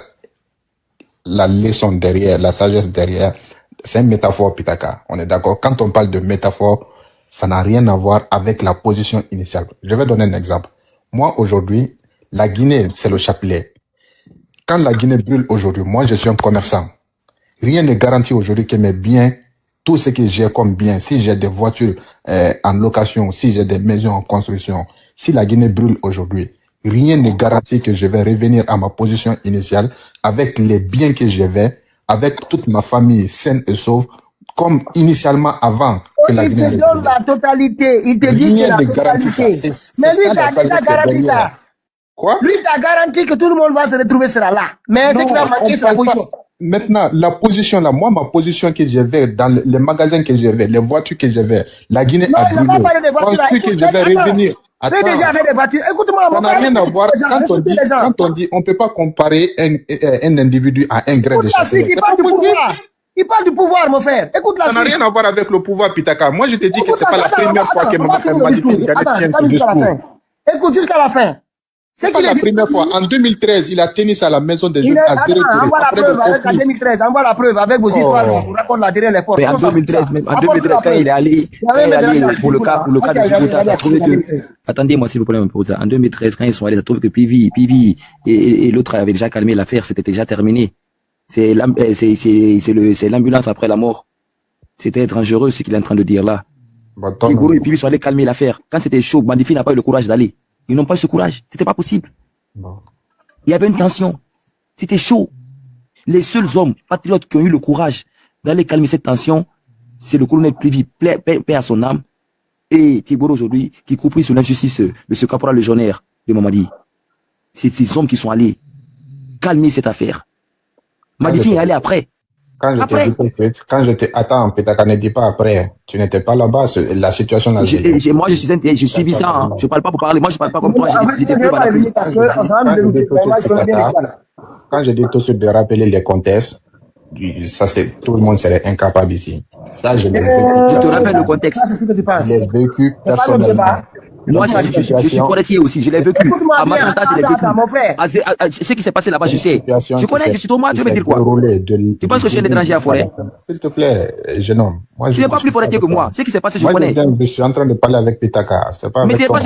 Speaker 5: la leçon derrière, la sagesse derrière. C'est une métaphore, Pitaka. On est d'accord. Quand on parle de métaphore, ça n'a rien à voir avec la position initiale. Je vais donner un exemple. Moi, aujourd'hui, la Guinée, c'est le chapelet. Quand la Guinée brûle aujourd'hui, moi, je suis un commerçant. Rien ne garantit aujourd'hui que mes biens, tout ce que j'ai comme bien, si j'ai des voitures en location, si j'ai des maisons en construction, si la Guinée brûle aujourd'hui, rien ne garantit que je vais revenir à ma position initiale avec les biens que j'avais, avec toute ma famille saine et sauve, comme initialement avant que la
Speaker 2: Il
Speaker 5: Guinée
Speaker 2: te donne la totalité, il te dit que
Speaker 5: Rien
Speaker 2: la
Speaker 5: ne garantit ça.
Speaker 2: totalité.
Speaker 5: C'est
Speaker 2: Mais lui,
Speaker 5: ça,
Speaker 2: il
Speaker 5: la
Speaker 2: a déjà
Speaker 5: sagesse
Speaker 2: garanti
Speaker 5: derrière.
Speaker 2: ça.
Speaker 5: Quoi?
Speaker 2: Lui, il t'a garanti que tout le monde va se retrouver sera là. Mais ce qui va manquer, c'est la position.
Speaker 5: Maintenant, la position là, moi, ma position que j'avais dans les magasins que j'avais, les voitures que j'avais, la Guinée
Speaker 2: Non,
Speaker 5: a
Speaker 2: il n'a pas
Speaker 5: brûlé.
Speaker 2: parlé des voitures.
Speaker 5: Ensuite que je vais
Speaker 2: Attends.
Speaker 5: revenir.
Speaker 2: Fais déjà avec des voitures. Écoute-moi,
Speaker 5: Ça
Speaker 2: mon
Speaker 5: n'a
Speaker 2: frère.
Speaker 5: rien à voir
Speaker 2: Respectez les gens.
Speaker 5: quand on dit, on peut pas comparer un individu à un grain de
Speaker 2: Écoute la suite,
Speaker 5: chapelet.
Speaker 2: il
Speaker 5: C'est
Speaker 2: parle
Speaker 5: pas
Speaker 2: du
Speaker 5: possible.
Speaker 2: pouvoir. Il parle du pouvoir, mon frère. Écoute la
Speaker 5: Ça n'a
Speaker 2: suite.
Speaker 5: rien à voir avec le pouvoir, Pitaka. Moi, je te dis que c'est pas la première fois que
Speaker 2: Attends,
Speaker 5: Madifine Gane tient ce discours.
Speaker 2: écoute jusqu'à la fin.
Speaker 5: C'est pas la première fois. En 2013, il a tenu ça à la maison des jeunes à zéro tiré.
Speaker 2: Envoie la
Speaker 5: Après
Speaker 2: preuve
Speaker 5: le
Speaker 2: avec en
Speaker 5: conflit.
Speaker 2: 2013. Envoie la preuve avec vos histoires. Je vous raconte la derrière les portes.
Speaker 6: Mais en 2013, même, en 2013, quand il est allé, pour le cas de Djibouti, t'as trouvé que, attendez-moi s'il vous plaît, pour ça. En 2013, quand ils sont allés, t'as trouvé que Pivi et l'autre avait déjà calmé l'affaire, c'était déjà terminé. C'est l'ambulance après la mort. C'était dangereux ce qu'il est en train de dire là. Kigourou et Pivi sont allés calmer l'affaire. Quand c'était chaud, Bandifi n'a pas eu le courage d'aller. Ils n'ont pas eu ce courage. C'était pas possible. Il y avait une tension. C'était chaud. Les seuls hommes patriotes qui ont eu le courage d'aller calmer cette tension, c'est le colonel Pivi, paix à son âme, et Tiboro aujourd'hui, qui compris sur l'injustice de ce caporal légionnaire de Mamadi. C'est ces hommes qui sont allés calmer cette affaire. Madifi est allé après.
Speaker 5: Quand je t'ai dit tout de suite, attends, Pitaka, ne dis pas après. Tu n'étais pas là-bas, la situation là.
Speaker 6: Moi, je suivis ça, hein. Je parle pas pour parler. Moi, je parle pas comme toi. J'étais peu
Speaker 5: Quand je dis tout de suite de rappeler les contextes, ça c'est, tout le monde serait incapable ici. Ça, je l'ai vécu.
Speaker 6: Je te rappelle le contexte.
Speaker 5: Je l'ai vécu personnellement.
Speaker 6: Moi, je suis forestier aussi, je l'ai vécu. À Massanta, je l'ai vécu. Ce qui s'est passé là-bas, je sais. Je connais, je suis Thomas, tu veux dire quoi? Tu penses que je suis un étranger à forêt?
Speaker 5: S'il te plaît, jeune homme.
Speaker 6: Tu n'es pas plus forestier que moi. Ce qui s'est passé, je connais.
Speaker 5: Je suis en train de parler avec Pitaka. C'est pas
Speaker 6: mais
Speaker 5: avec toi.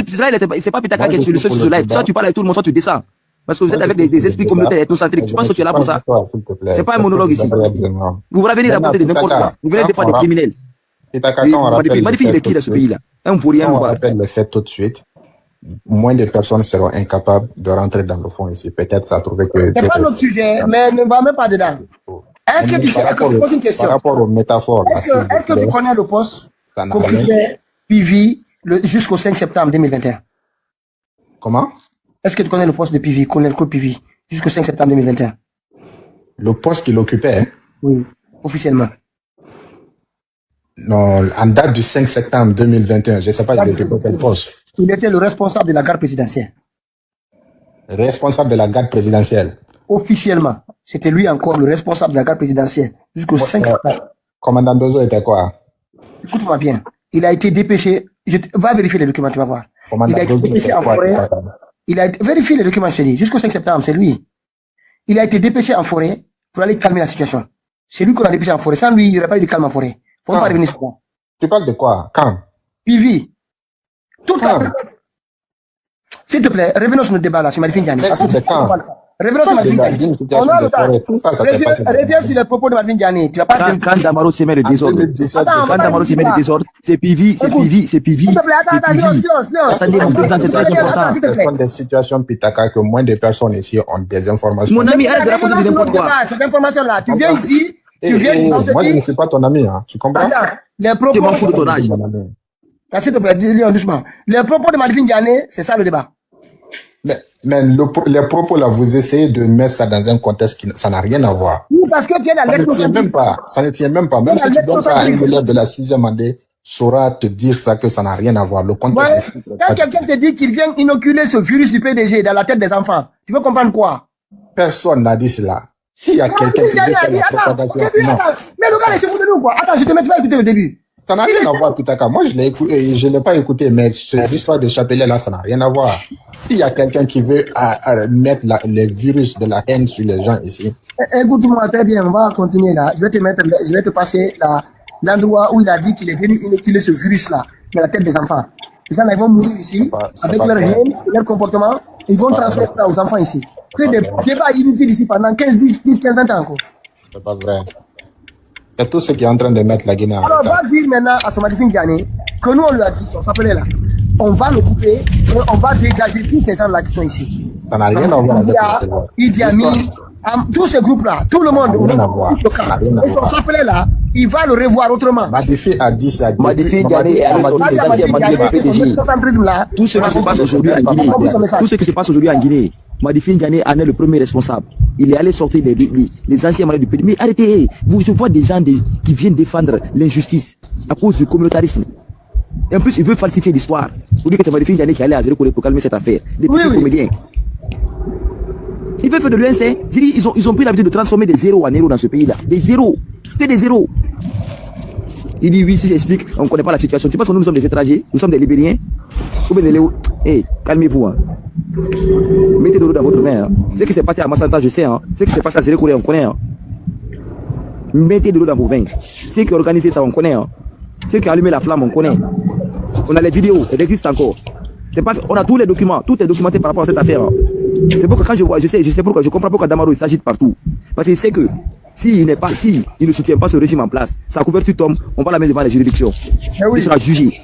Speaker 6: c'est pas Pitaka qui est le seul sur ce live. Soit tu parles avec tout le monde, soit tu descends. Parce que vous êtes avec des esprits communautaires ethnocentriques. Tu penses que tu es là pour ça? C'est pas un monologue ici. Vous voulez venir raconter de n'importe quoi. Vous venez défendre des criminels. Magnifique, il est qui dans ce pays-là? Un pour rien,
Speaker 5: on rappelle le fait tout de suite. Moins de personnes seront incapables de rentrer dans le fond ici. Peut-être ça trouver que...
Speaker 2: C'est pas notre sujet, mais ne va même pas dedans. Est-ce que tu sais, je pose une question.
Speaker 5: Par rapport aux métaphores...
Speaker 2: Est-ce que tu connais le poste qu'occupait Pivi jusqu'au 5 septembre 2021?
Speaker 5: Comment?
Speaker 2: Est-ce que tu connais le poste de Pivi, colonel Pivi, jusqu'au 5 septembre 2021?
Speaker 5: Le poste qu'il occupait? Hein?
Speaker 2: Oui, officiellement.
Speaker 5: Non, en date du 5 septembre 2021, je ne sais pas, il occupait quel poste.
Speaker 2: Il était le responsable de la garde présidentielle.
Speaker 5: Responsable de la garde présidentielle? Officiellement.
Speaker 2: C'était lui encore le responsable de la garde présidentielle jusqu'au 5 septembre.
Speaker 5: Commandant Dozo était quoi?
Speaker 2: Écoute-moi bien. Il a été dépêché. Va vérifier les documents, tu vas voir. Il a été dépêché en forêt. Il a été vérifié les documents, je te dis. Jusqu'au 5 septembre, c'est lui. Il a été dépêché en forêt pour aller calmer la situation. C'est lui qu'on a dépêché en forêt. Sans lui, il n'y aurait pas eu de calme en forêt. Faut pas revenir sur ça.
Speaker 8: Tu parles de quoi? Quand?
Speaker 2: Pivi. Tout la... S'il te plaît, revenons sur notre débat là, sur Malifin Diané.
Speaker 8: Mais c'est quand?
Speaker 2: Revenons sur Malifin Diané. Reviens sur les propos de Malifin Diané. Tu vas pas...
Speaker 6: Quand Damaro s'est mis le désordre, quand Damaro s'est mis le désordre, c'est Pivi. Attendez, mon président, c'est très important.
Speaker 8: Ce sont des situations, Pitaka, que moins de personnes ici ont des informations.
Speaker 6: Mon ami, arrête de raconter n'importe quoi.
Speaker 2: Cette information-là, tu viens ici,
Speaker 8: moi, je ne suis pas ton ami, hein. Tu comprends?
Speaker 2: Les propos...
Speaker 6: Tu m'en fous de ton âge.
Speaker 2: S'il te plaît, dis-le doucement. Les propos de Malifin Diané, c'est ça le débat.
Speaker 8: Mais les propos là, vous essayez de mettre ça dans un contexte qui ça n'a rien à voir.
Speaker 2: Oui, parce que tu es dans
Speaker 8: ça ne tient même pas. Même si tu donnes ça à un élève de la 6e année, saura te dire ça que ça n'a rien à voir. Le contexte.
Speaker 2: Ouais. Quand quelqu'un te dit qu'il vient inoculer ce virus du PDG dans la tête des enfants, tu veux comprendre quoi?
Speaker 8: Personne n'a dit cela. S'il y a quelqu'un qui dit
Speaker 2: attends, mais le gars, laissez-vous de nous quoi. Attends, je te mets, tu vas écouter le début.
Speaker 8: Ça n'a rien à voir, Pitaka. Moi, je l'ai écouté, je l'ai pas écouté, mais cette histoire de chapelet là, ça n'a rien à voir. Il y a quelqu'un qui veut mettre le virus de la haine sur les gens ici.
Speaker 2: Écoute-moi très bien, on va continuer là. Je vais te passer l'endroit où il a dit qu'il est venu inoculer ce virus là dans la tête des enfants. Les gens là, ils vont mourir ici avec leur haine, leur comportement. Ils vont transmettre ça aux enfants ici. Que des débats inutiles ici pendant 15, 20 ans encore.
Speaker 8: C'est pas vrai. C'est tout ce qui est en train de mettre la Guinée en
Speaker 2: retard. Alors, on va dire maintenant à Malifin Diané que nous, on lui a dit, on s'appelait là. On va le couper et on va dégager tous ces gens-là qui sont ici.
Speaker 8: Ça n'a rien à voir avec
Speaker 2: Idi Amin, tous ces groupes-là, tout le monde. Et son chapelet là, il va le revoir autrement.
Speaker 8: Madifi a dit ça.
Speaker 6: Madifi Diané est allé sortir les anciens bandits du PDG. Tout ce qui se passe aujourd'hui en Guinée, tout ce qui se passe aujourd'hui en Guinée, Madifi Diané en est le premier responsable. Il est allé sortir les anciens malades du PDG. Mais arrêtez, je vois des gens qui viennent défendre l'injustice à cause du communautarisme. Et en plus, il veut falsifier l'histoire. Vous dites que c'est Madifi Diané qui est allé à Zéro pour calmer cette affaire. Des petits comédiens. Il veut faire de l'UNC. J'ai dit, ils ont pris l'habitude de transformer des zéros en héros dans ce pays-là. Des zéros. Que des zéros. Il dit, oui, si j'explique, on ne connaît pas la situation. Tu penses que nous sommes des étrangers? Nous sommes des Libériens? Ou bien des Léo? Hey, calmez-vous. Hein. Mettez de l'eau dans votre main. Hein. Ce qui s'est passé à Massanta, je sais. Hein. Ce qui s'est passé à Zéro, on connaît. Hein. Mettez de l'eau dans vos vins. Ceux qui ont organisé ça, on connaît. Hein. Ceux qui ont allumé la flamme, on connaît. On a les vidéos, elles existent encore. Pas, on a tous les documents, tout est documenté par rapport à cette affaire. Hein. C'est pourquoi quand je vois, je sais pourquoi, je comprends pourquoi Damaro il s'agite partout. Parce qu'il sait que s'il ne soutient pas ce régime en place, sa couverture tombe, on va la mettre devant les juridictions. Il sera jugé.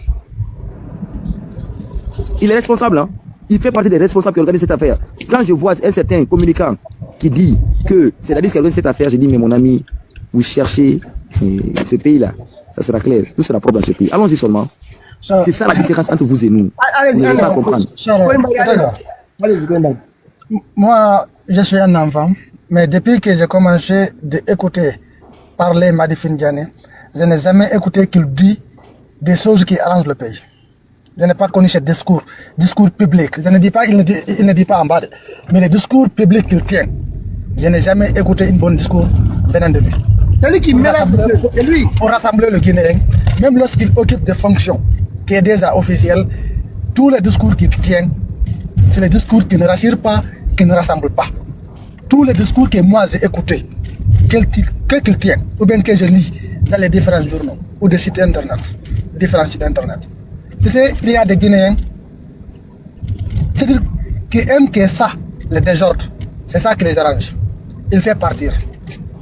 Speaker 6: Il est responsable, hein. Il fait partie des responsables qui organisent cette affaire. Quand je vois un certain communicant qui dit que c'est la liste qui organise cette affaire, je dis, mais mon ami, vous cherchez ce pays-là, ça sera clair, tout sera propre dans ce pays. Allons-y seulement. C'est ça la différence entre vous et nous. Vous n'allez pas comprendre.
Speaker 9: Moi, je suis un enfant, mais depuis que j'ai commencé d'écouter parler Madifi Diané, je n'ai jamais écouté qu'il dit des choses qui arrangent le pays. Je n'ai pas connu ce discours public. Je ne dis pas, il ne dit pas en bas, mais le discours public qu'il tient. Je n'ai jamais écouté un bon discours venant de lui.
Speaker 2: C'est lui qui mélange lui.
Speaker 9: Pour rassembler le Guinéen, même lorsqu'il occupe des fonctions qui est déjà officielles, tous les discours qu'il tient, c'est les discours qui ne rassurent pas, qui ne rassemblent pas. Tous les discours que moi j'ai écoutés, qu'il tient, ou bien que je lis dans les différents journaux ou des sites internet, différents sites internet. Tu sais, il y a des Guinéens qui aiment que ça, le désordre, c'est ça qui les arrange. Il fait partir.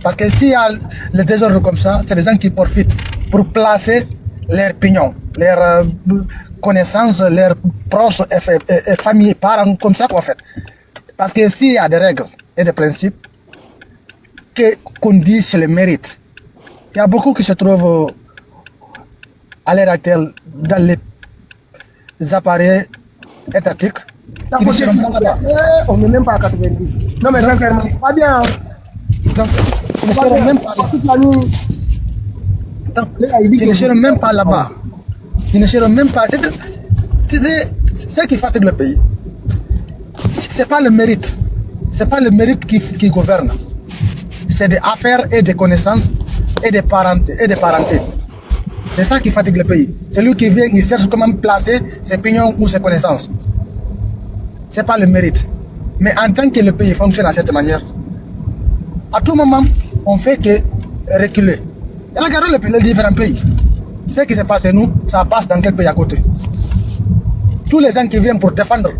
Speaker 9: Parce que s'il y a le désordre comme ça, c'est des gens qui profitent pour placer leurs pignons, leurs connaissances, leurs proches et familles, parents, comme ça qu'on fait. Parce que s'il y a des règles et des principes qu'on dit sur le mérite, il y a beaucoup qui se trouvent à l'heure actuelle dans les appareils étatiques.
Speaker 2: On n'est même pas à 90. Non mais sincèrement, c'est pas bien.
Speaker 9: Donc, ils ne seront même pas ils ne seront même pas là-bas. Ils ne seront même pas. C'est ce qui fatigue le pays. C'est pas le mérite. C'est pas le mérite qui gouverne. C'est des affaires et des connaissances et des parentés. C'est ça qui fatigue le pays. C'est lui qui vient, il cherche comment placer ses pignons ou ses connaissances. C'est pas le mérite. Mais en tant que le pays fonctionne de cette manière, À tout moment, on fait que reculer. Et regardez les différents pays. Ce qui s'est passé nous, ça passe dans quel pays à côté. Tous les gens qui viennent pour défendre,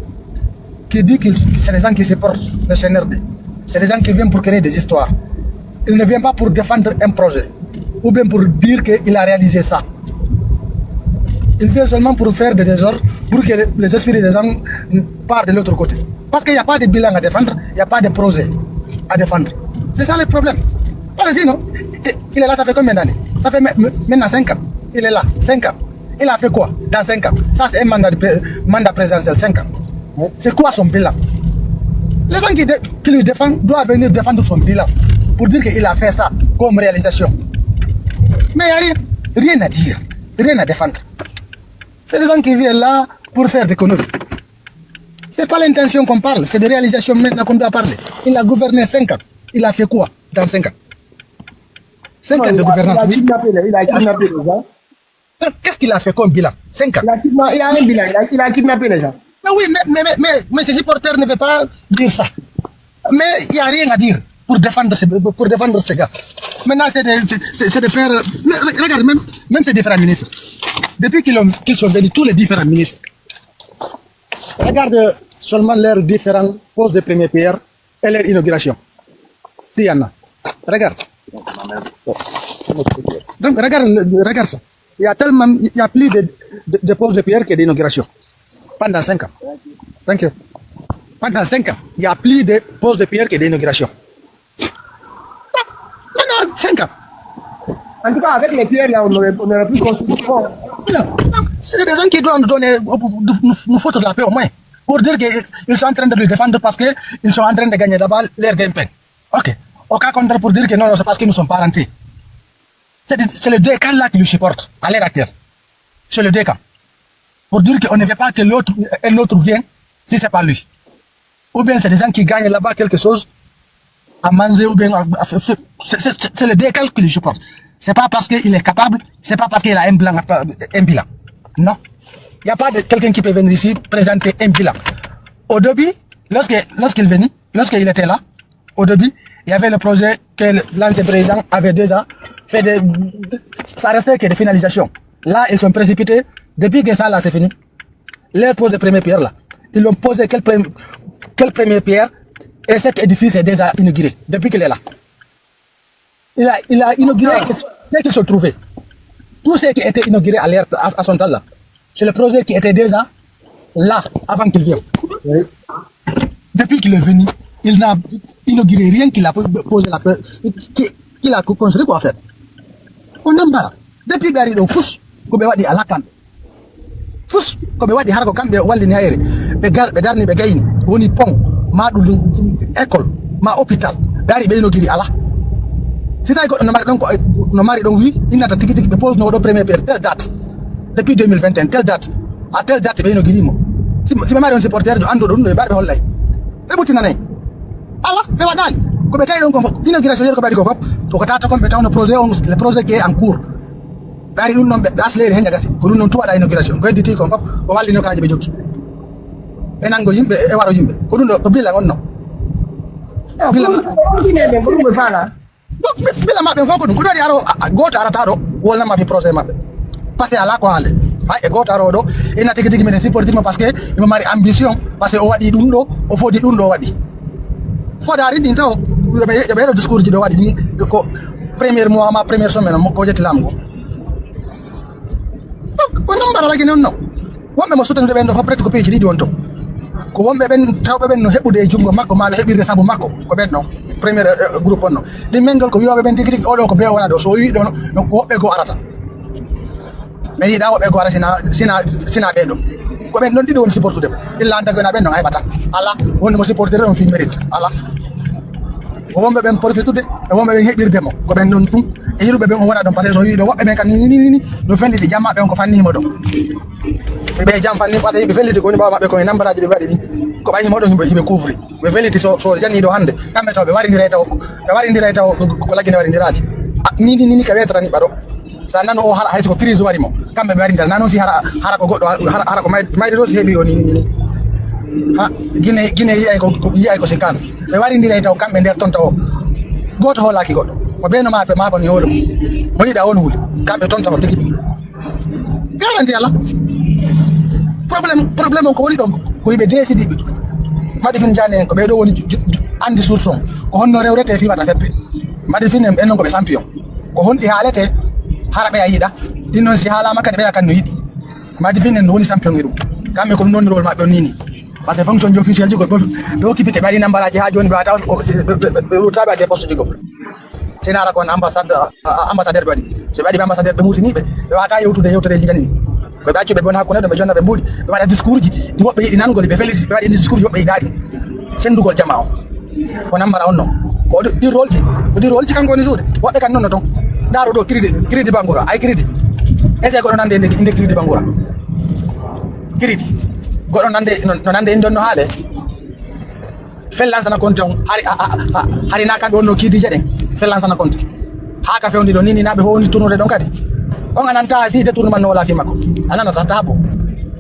Speaker 9: qui disent que c'est des gens qui supportent le CNRD, c'est des gens qui viennent pour créer des histoires. Ils ne viennent pas pour défendre un projet, ou bien pour dire qu'il a réalisé ça. Ils viennent seulement pour faire des désordres, pour que les esprits des gens partent de l'autre côté. Parce qu'il n'y a pas de bilan à défendre, il n'y a pas de projet à défendre. C'est ça le problème. Parce que sinon, il est là, ça fait combien d'années? Ça fait maintenant 5 ans. Il est là, 5 ans. Il a fait quoi dans 5 ans? Ça, c'est un mandat présidentiel, 5 ans. C'est quoi son bilan? Les gens qui lui défendent doivent venir défendre son bilan pour dire qu'il a fait ça comme réalisation. Mais il n'y a rien à dire, rien à défendre. C'est des gens qui viennent là pour faire des conneries. Ce n'est pas l'intention qu'on parle, c'est des réalisations maintenant qu'on doit parler. Il a gouverné 5 ans. Il a fait quoi dans 5 ans? 5 ans de gouvernance.
Speaker 2: Il a kidnappé les gens.
Speaker 9: Qu'est-ce qu'il a fait comme bilan? 5 ans.
Speaker 2: Il a un bilan, il a kidnappé les gens.
Speaker 9: Mais oui, mais ces supporters ne veulent pas dire ça. Mais il n'y a rien à dire pour défendre ces gars. Maintenant, c'est de faire... Regarde, même ces différents ministres. Depuis qu'ils sont venus, tous les différents ministres, regarde seulement leurs différents poses de première pierre et leur inauguration. S'il y en a. Regarde. Donc, regarde ça. Il y a plus de poses de pierre que d'inauguration. Pendant 5 ans. Thank you. Pendant 5 ans, il y a plus de poses de pierre que d'inauguration. Pendant 5 ans.
Speaker 2: En tout cas, avec les pierres, là, on aurait pu construire.
Speaker 9: C'est des gens qui doivent nous foutre de la paix au moins. Pour dire qu'ils sont en train de le défendre parce qu'ils sont en train de gagner d'abord leur gagne-pain. Ok. Au cas contraire, pour dire que non, c'est parce qu'ils ne sont pas rentrés. C'est les deux camps là qui le supportent à l'heure actuelle. C'est les deux camps. Pour dire qu'on ne veut pas que un autre vienne si c'est pas lui. Ou bien c'est des gens qui gagnent là-bas quelque chose à manger ou bien c'est les deux camps qui le supportent. C'est pas parce qu'il est capable, c'est pas parce qu'il a un bilan. Non. Il n'y a pas de quelqu'un qui peut venir ici présenter un bilan. Au début, lorsqu'il était là, au début, il y avait le projet que l'ancien président avait déjà fait ça restait que des finalisations. Là, ils sont précipités. Depuis que ça, là, c'est fini. Leur pose de première pierre, là. Ils ont posé quelle première pierre et cet édifice est déjà inauguré. Depuis qu'il est là. Il a inauguré ce qui se trouvait. Tout ce qui était inauguré à son temps là, c'est le projet qui était déjà là avant qu'il vienne. Oui. Depuis qu'il est venu, il n'a inauguré rien qu'il a posé qu'il a construit quoi faire. On embarque. Depuis qu'il est au Fous, comme il dit à la Kambe. Fous, comme il dit Hargo Kambe, Wally Niaire, Bedarni Begaini, Woni Pont, ma école, ma hôpital, Dari inauguré à la. Si tu as oui, il n'a pas de pose notre première pierre, telle date. Depuis 2021, telle date. À telle date, il y a une si je suis un supporter de Andorre, je vais aller au Holland. Et vous t'en allez. Allah, je vais aller. Comme tu as une inauguration, je vais aller au Cop. Au Qatar, comme tu as un projet, le projet qui est en cours. Dari un nom d'asler, il y a pour une autre inauguration. Vous dites comme ça, on va aller au Canada. Et Nango Yimbe, et Waro Yimbe. Pour une autre bilan, non. Bila maɓe fof ko ɗum ɗum waɗi aro goto arata ɗo wolnama fi projet maɓɓe par ce que ala ko haale hay e goto aro ɗo ina tigi tigi minen supportimo par ce que imo mari ambition par ce que o waɗi ɗum ɗo o fodi ɗum ɗo o waɗi fodari ɗin taw yoɓe heɗo discours ji ɗo waɗi ɗin ko premiére mois ma premiére semaine ko jetti laamu go ko ɗum mbaɗa lagi noon no wonɓe mo sutanude ɓen ɗo fof peut être ko piiji ɗiɗi won to ko wonɓe ɓen tawɓe ɓen no heɓude e junngo makko ma no heɓirde saabu makko ko ɓen ɗo premier groupe on no ɗi mengal ko wiyoɓe ɓen tigi tigi oɗo ko be wona ɗo so wi ɗo no ko woɓɓe go arata mais yiɗa woɓɓe go ara sina ɓeɗo ko ɓen ɗon ɗiɗo woni supportude illa dagona ɓen no heɓata ala wonde mo supporter on fi mérite ala ko wonɓe ɓen profitude e wonɓe ɓen heɓirdemo ko ɓen ɗon tun e yiruɓe ɓen o wona ɗon par ce que so wi ɗo woɓɓe ɓen kam ni no felliti jammaɓe on ko fannimo ɗo ɓe jam fanni par ce que ɓe felliti ko woni ɓawa maɓɓe koye number aji ɗi waɗi ɗi ko ɓayimo ɗo hiɓe couvri ɓe felliti so janniɗo hannde kamɓe taw ɓe warindiray taw ko laggine warindirade ni ka wetarani ɓaɗo sa nano o hara hayso ko prise waɗimo kamɓe ɓe warindira nanon fi hara ko goɗɗo hara ko mayde ɗo si heeɓi o ni ha guine yiyay ko sikkano ɓe warindiray taw kamɓe nder toon taw goto hoolaki goɗɗo mo ɓeeno maɓe maɓon e hoore mum mo yiɗa on huuli kamɓe toon tawa tigi garanti ala probléme on ko woni ɗon ko yimɓe décidi Madifine Diané en ko ɓeeɗo woni andi source on ko honno rewrete fimata feppe Madifine en ɓen noon koɓe champion ko honɗi haalete hara ɓe a yiiɗa ɗin noon si haalama kadi ɓeya kan no yiɗi Madifine en woni champion e ɗum kamɓe ko noon rôle maɓɓe on nini par ce que fonction ji officiel ji goɗɗo ɓe hokkiɓe ɓe waɗi nambaraji ha joni ɓe wata ɓe wurtaɓe ade poste ji goɗɗo tenara kon ambassadeur ɓe waɗi so ɓe waɗi ɓe ambassadeur ɓe mutiniɓe ɓe wata yewtude jani ni koɓe accuɓe bon hakkude ɗo ɓe jonna ɓe mbuuɗi ɓe waɗa discours ji ɗi woɓɓe yiɗi nangol ɓe félicite ɓe waɗi discours ji woɓɓe yiɗaɗi sendugol jama o ko nambara on noon ko ɗi rôle ji kanko woni suude woɓɓe kan noon no toon ndaaro ɗo crédit bangoura ay crédit ese goɗo nande inde crédit bangoura crédit goɗo no nande inde on no haale fel lansana compte on hari na kamɓe wonno kiidije ɗen fel lansana compte ha ka fewndi ɗo nini naɓe fo woni tournude ɗon kadi on ananta fi détournement no wala fi makko ananata ta bo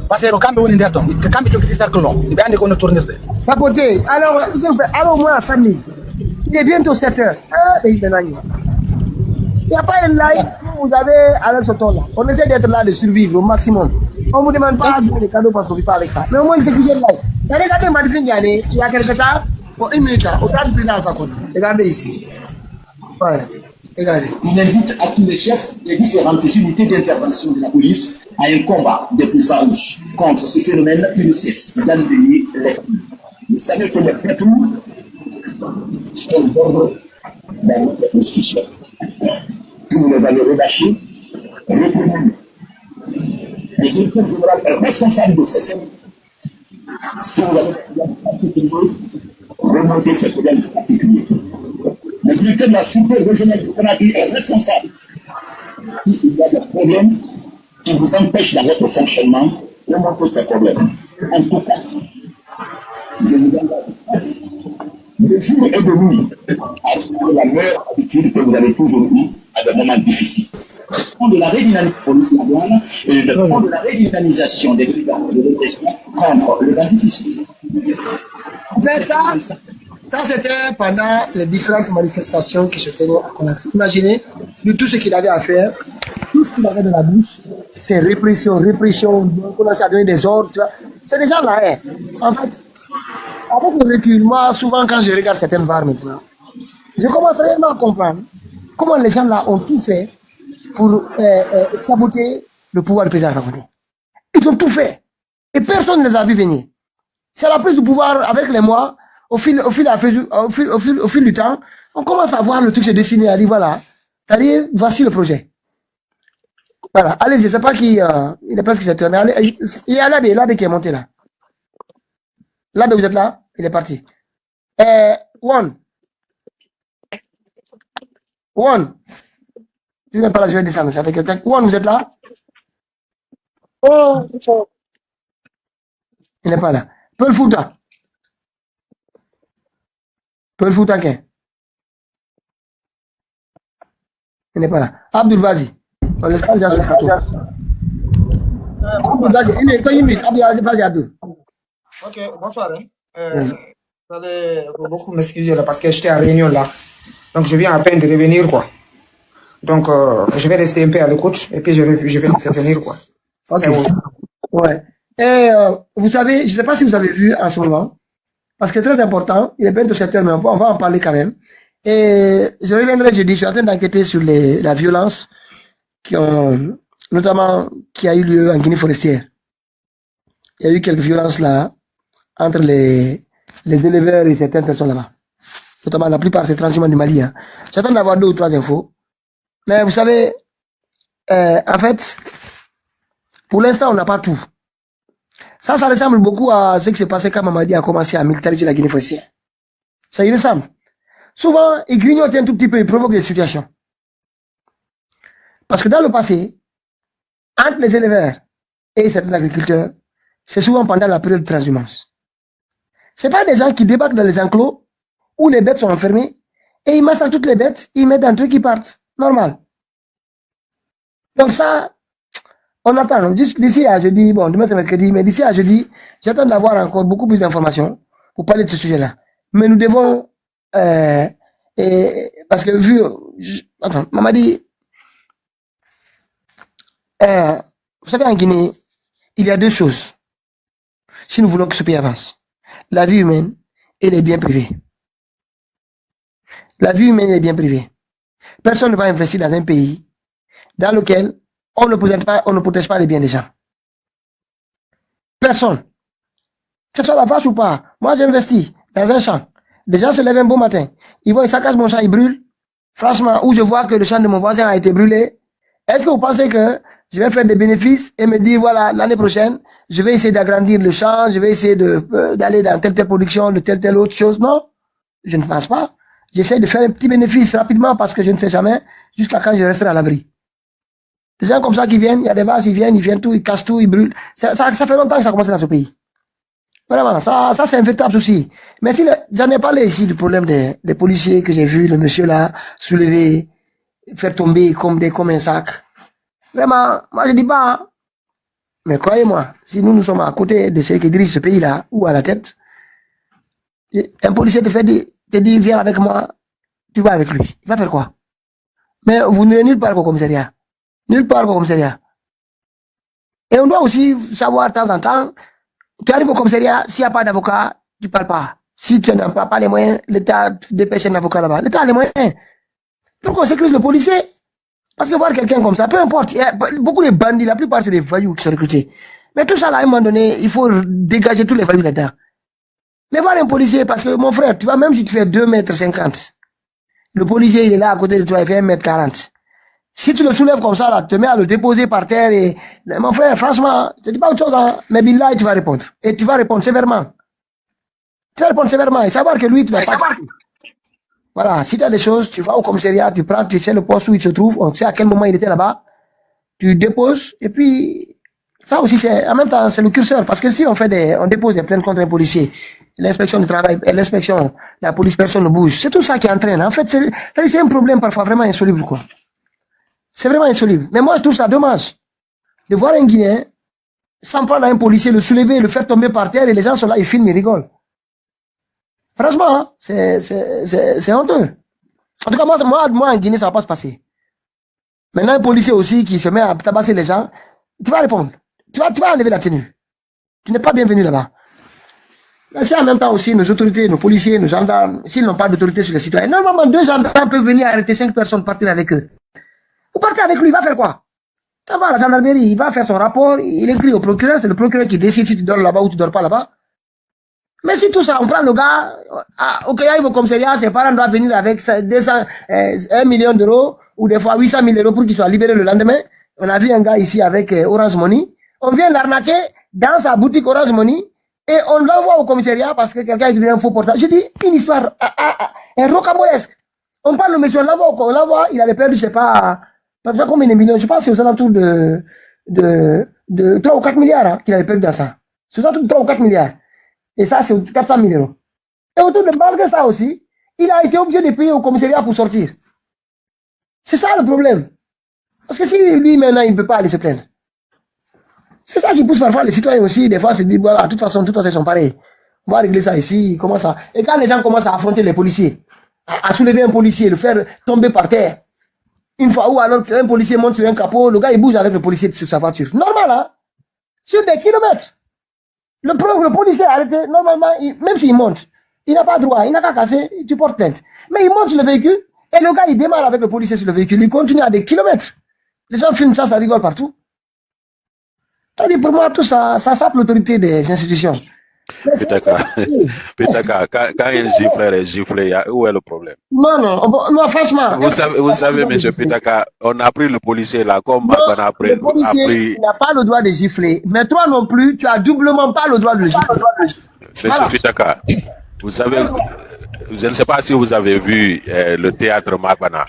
Speaker 9: par ce que kamɓe woni nder toon kamɓe jogiti cercle on ɓe andi kono tournirde
Speaker 2: Tapoter. Alors au moins à 5 000. Il est bientôt 7 heures. Il n'y a pas un live que vous avez avec ce ton-là. On essaie d'être là, de survivre au maximum. On ne vous demande pas de des cadeaux parce qu'on ne vit pas avec ça. Mais au moins, c'est que j'ai le live. Il y a regardé Madifine Diané, il y a quelque temps, pour une minute là, au stade du président Alpha Condé. Regardez ici. Ouais. Regardez.
Speaker 10: Il invite à tous les chefs des différentes unités d'intervention de la police à un combat de plus farouche contre ce phénomène qui ne cesse d'enlever les familles. Vous savez que les peuples sont d'ordre dans la Constitution. Si vous les avez relâchés, reprenez-les. Le directeur général est responsable de ces services. Si vous avez des problèmes particuliers, remontez ces problèmes particuliers. Le directeur de la sûreté régionale du Conakry est responsable. S'il y a des problèmes qui vous empêchent dans votre fonctionnement, remontez ces problèmes. En tout cas, je vous engage. Le jour est venu à la meilleure habitude que vous avez toujours eue à des moments difficiles. Le fond de la redynamisation et le fond de la redynamisation des brigades de répression contre le banditisme.
Speaker 2: En fait, ça c'était pendant les différentes manifestations qui se tenaient à Conakry. Imaginez, de tout ce qu'il avait à faire, tout ce qu'il avait dans la bouche, c'est répression, on commence à donner des ordres. C'est des gens là, hein. En fait, avec le recul, moi, souvent quand je regarde certaines VAR maintenant, je commence réellement à comprendre comment les gens là ont tout fait pour saboter le pouvoir du président Condé. Ils ont tout fait. Et personne ne les a vu venir. C'est la prise du pouvoir avec les mois, au fil du temps, on commence à voir le truc se dessiner, à dire voilà, c'est-à-dire, voici le projet. Voilà, allez, je ne sais pas qui, il est presque 7 heures, mais allez, il y a Labé qui est monté là. Labé, vous êtes là? Il est parti. One. Tu n'es pas là, je vais descendre, c'est avec quelqu'un. One, vous êtes là? Oh, il n'est pas là. Peul Fouta, qu'est? Il n'est pas là. Abdul, vas-y. On laisse pas les gens sur le plateau. Abdul, vas-y. Une minute. Abdul, vas-y, Abdul.
Speaker 11: Ok, bonsoir. Vous allez beaucoup m'excuser là parce que j'étais en réunion là. Donc je viens à peine de revenir quoi. Donc je vais rester un peu à l'écoute et puis je vais intervenir quoi.
Speaker 2: Ok. Ouais. Et vous savez, je ne sais pas si vous avez vu en ce moment, parce que c'est très important, il est bientôt 7 heures, mais on va en parler quand même. Et je reviendrai jeudi, je suis en train d'enquêter sur la violence qui a eu lieu en Guinée forestière. Il y a eu quelques violences là, entre les éleveurs et certaines personnes là-bas. Notamment la plupart, c'est transhumants du Mali. Hein. J'attends d'avoir 2 ou 3 infos. Mais vous savez, en fait, pour l'instant, on n'a pas tout. Ça ressemble beaucoup à ce qui s'est passé quand Mamadi a commencé à militariser la Guinée forestière. Ça y ressemble. Souvent, ils grignotent un tout petit peu, ils provoquent des situations. Parce que dans le passé, entre les éleveurs et certains agriculteurs, c'est souvent pendant la période de transhumance. C'est pas des gens qui débarquent dans les enclos où les bêtes sont enfermées et ils massacrent toutes les bêtes, ils mettent un truc, ils partent. Normal. Donc ça, on attend. D'ici à jeudi, bon, demain c'est mercredi, mais d'ici à jeudi, j'attends d'avoir encore beaucoup plus d'informations pour parler de ce sujet-là. Mais nous devons Et parce que vu, attends, maman dit, vous savez, en Guinée, il y a deux choses. Si nous voulons que ce pays avance, la vie humaine et les biens privés. La vie humaine et les biens privés. Personne ne va investir dans un pays dans lequel on ne protège pas les biens des gens. Personne. Que ce soit la vache ou pas. Moi, j'investis dans un champ. Les gens se lèvent un beau matin. Ils vont, ils saccagent mon champ, ils brûlent. Franchement, où je vois que le champ de mon voisin a été brûlé, est-ce que vous pensez que je vais faire des bénéfices et me dire, voilà, l'année prochaine, je vais essayer d'agrandir le champ, je vais essayer d'aller dans telle production, de telle autre chose? Non, je ne pense pas. J'essaie de faire un petit bénéfice rapidement parce que je ne sais jamais jusqu'à quand je resterai à l'abri. Des gens comme ça qui viennent, il y a des vaches, ils viennent tout, ils cassent tout, ils brûlent. Ça fait longtemps que ça a commencé dans ce pays. Vraiment, ça c'est un véritable souci. Mais si j'en ai parlé ici du problème des policiers que j'ai vu, le monsieur là, soulever, faire tomber comme un sac. Vraiment, moi je dis pas, hein. Mais croyez-moi, si nous sommes à côté de ceux qui dirigent ce pays-là, ou à la tête, un policier te dit, viens avec moi, tu vas avec lui. Il va faire quoi? Mais vous n'irez nulle part au commissariat. Nulle part au commissariat. Et on doit aussi savoir de temps en temps, tu arrives au commissariat, s'il n'y a pas d'avocat, tu ne parles pas. Si tu n'as pas les moyens, l'État dépêche un avocat là-bas. L'État a les moyens. Pourquoi on sécurise le policier? Parce que voir quelqu'un comme ça, peu importe, il y a beaucoup de bandits, la plupart c'est des voyous qui sont recrutés. Mais tout ça là, à un moment donné, il faut dégager tous les voyous là-dedans. Mais voir un policier, parce que mon frère, tu vois, même si tu fais 2,50 m, le policier il est là à côté de toi, il fait 1,40 m. Si tu le soulèves comme ça, là, tu te mets à le déposer par terre et, mon frère, franchement, je te dis pas autre chose, hein, mais Billah, tu vas répondre. Et tu vas répondre sévèrement. Tu vas répondre sévèrement et savoir que lui, tu vas pas. Voilà, si tu as des choses, tu vas au commissariat, tu sais le poste où il se trouve, on sait à quel moment il était là-bas, tu déposes, et puis, ça aussi, en même temps, c'est le curseur, parce que si on dépose des plaintes contre un policier, l'inspection du travail, l'inspection, la police, personne ne bouge, c'est tout ça qui entraîne. En fait, c'est un problème parfois vraiment insoluble, quoi. C'est vraiment insoluble. Mais moi, je trouve ça dommage de voir un Guinéen s'en prendre à un policier, le soulever, le faire tomber par terre, et les gens sont là, ils filment, ils rigolent. Franchement, hein, c'est honteux. En tout cas, moi, en Guinée, ça va pas se passer. Maintenant, un policier aussi qui se met à tabasser les gens, tu vas répondre. Tu vas enlever la tenue. Tu n'es pas bienvenu là-bas. C'est en même temps aussi nos autorités, nos policiers, nos gendarmes, s'ils n'ont pas d'autorité sur les citoyens. Normalement, 2 gendarmes peuvent venir arrêter 5 personnes, partir avec eux. Vous partez avec lui, il va faire quoi? Tu vas à la gendarmerie, il va faire son rapport, il écrit au procureur, c'est le procureur qui décide si tu dors là-bas ou tu dors pas là-bas. Mais si tout ça, on prend le gars, ok, il va au commissariat, ses parents doivent venir avec 1 million d'euros, ou des fois 800 000 euros pour qu'il soit libéré le lendemain. On a vu un gars ici avec Orange Money. On vient l'arnaquer dans sa boutique Orange Money, et on l'envoie au commissariat parce que quelqu'un a écrit un faux portable. Je dis, une histoire, un rocambolesque. On parle le monsieur, on l'envoie, il avait perdu, je sais pas combien de millions, je pense que c'est aux alentours de 3 ou 4 milliards, hein, qu'il avait perdu dans ça. C'est aux alentours de 3 ou 4 milliards. Et ça, c'est 400 000 euros. Et autour de malgré ça aussi, il a été obligé de payer au commissariat pour sortir. C'est ça le problème. Parce que si lui, maintenant, il ne peut pas aller se plaindre. C'est ça qui pousse parfois les citoyens aussi, des fois, se disent, voilà, de toute façon, ils sont pareils. On va régler ça ici, comment ça. Et quand les gens commencent à affronter les policiers, à soulever un policier, le faire tomber par terre, une fois, ou alors qu'un policier monte sur un capot, le gars, il bouge avec le policier sur sa voiture. Normal, hein? Sur des kilomètres. Le policier a arrêté, normalement, même s'il monte, il n'a pas droit, il n'a qu'à casser, tu portes plainte. Mais il monte sur le véhicule, et le gars, il démarre avec le policier sur le véhicule, il continue à des kilomètres. Les gens filment ça rigole partout. Pour moi, tout ça sape l'autorité des institutions.
Speaker 12: Pétaka, quand un gifleur est giflé, où est le problème?
Speaker 2: Non, franchement.
Speaker 12: Vous savez, monsieur Pétaka, on a pris le policier là, comme on a pris.
Speaker 2: Le policier n'a pas le droit de gifler. Mais toi non plus, tu as doublement pas le droit de gifler.
Speaker 12: Monsieur Pétaka, vous savez, je ne sais pas si vous avez vu le théâtre Magbana.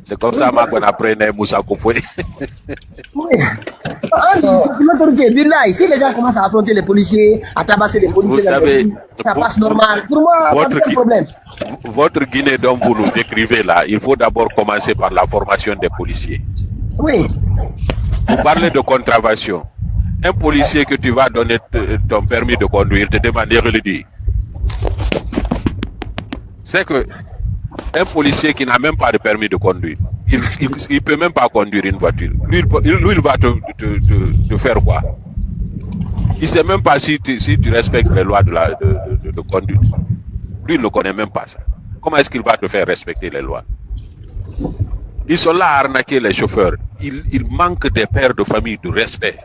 Speaker 12: C'est comme ça Magbana prenait Moussa Koufoué.
Speaker 2: Oui. L'autorité, si les gens commencent à affronter les policiers, à tabasser les policiers,
Speaker 12: vous savez,
Speaker 2: ça passe normal. Pour moi, ça n'a pas de problème.
Speaker 12: Votre Guinée dont vous nous décrivez là, il faut d'abord commencer par la formation des policiers.
Speaker 2: Oui.
Speaker 12: Vous parlez de contravention. Un policier que tu vas donner ton permis de conduire te demande de le dire. C'est que Un policier qui n'a même pas de permis de conduire, il peut même pas conduire une voiture. Lui, il va te faire quoi? Il sait même pas si tu respectes les lois de conduite. Lui, il ne connaît même pas ça. Comment est-ce qu'il va te faire respecter les lois? Ils sont là à arnaquer les chauffeurs. Il manque des pères de famille de respect.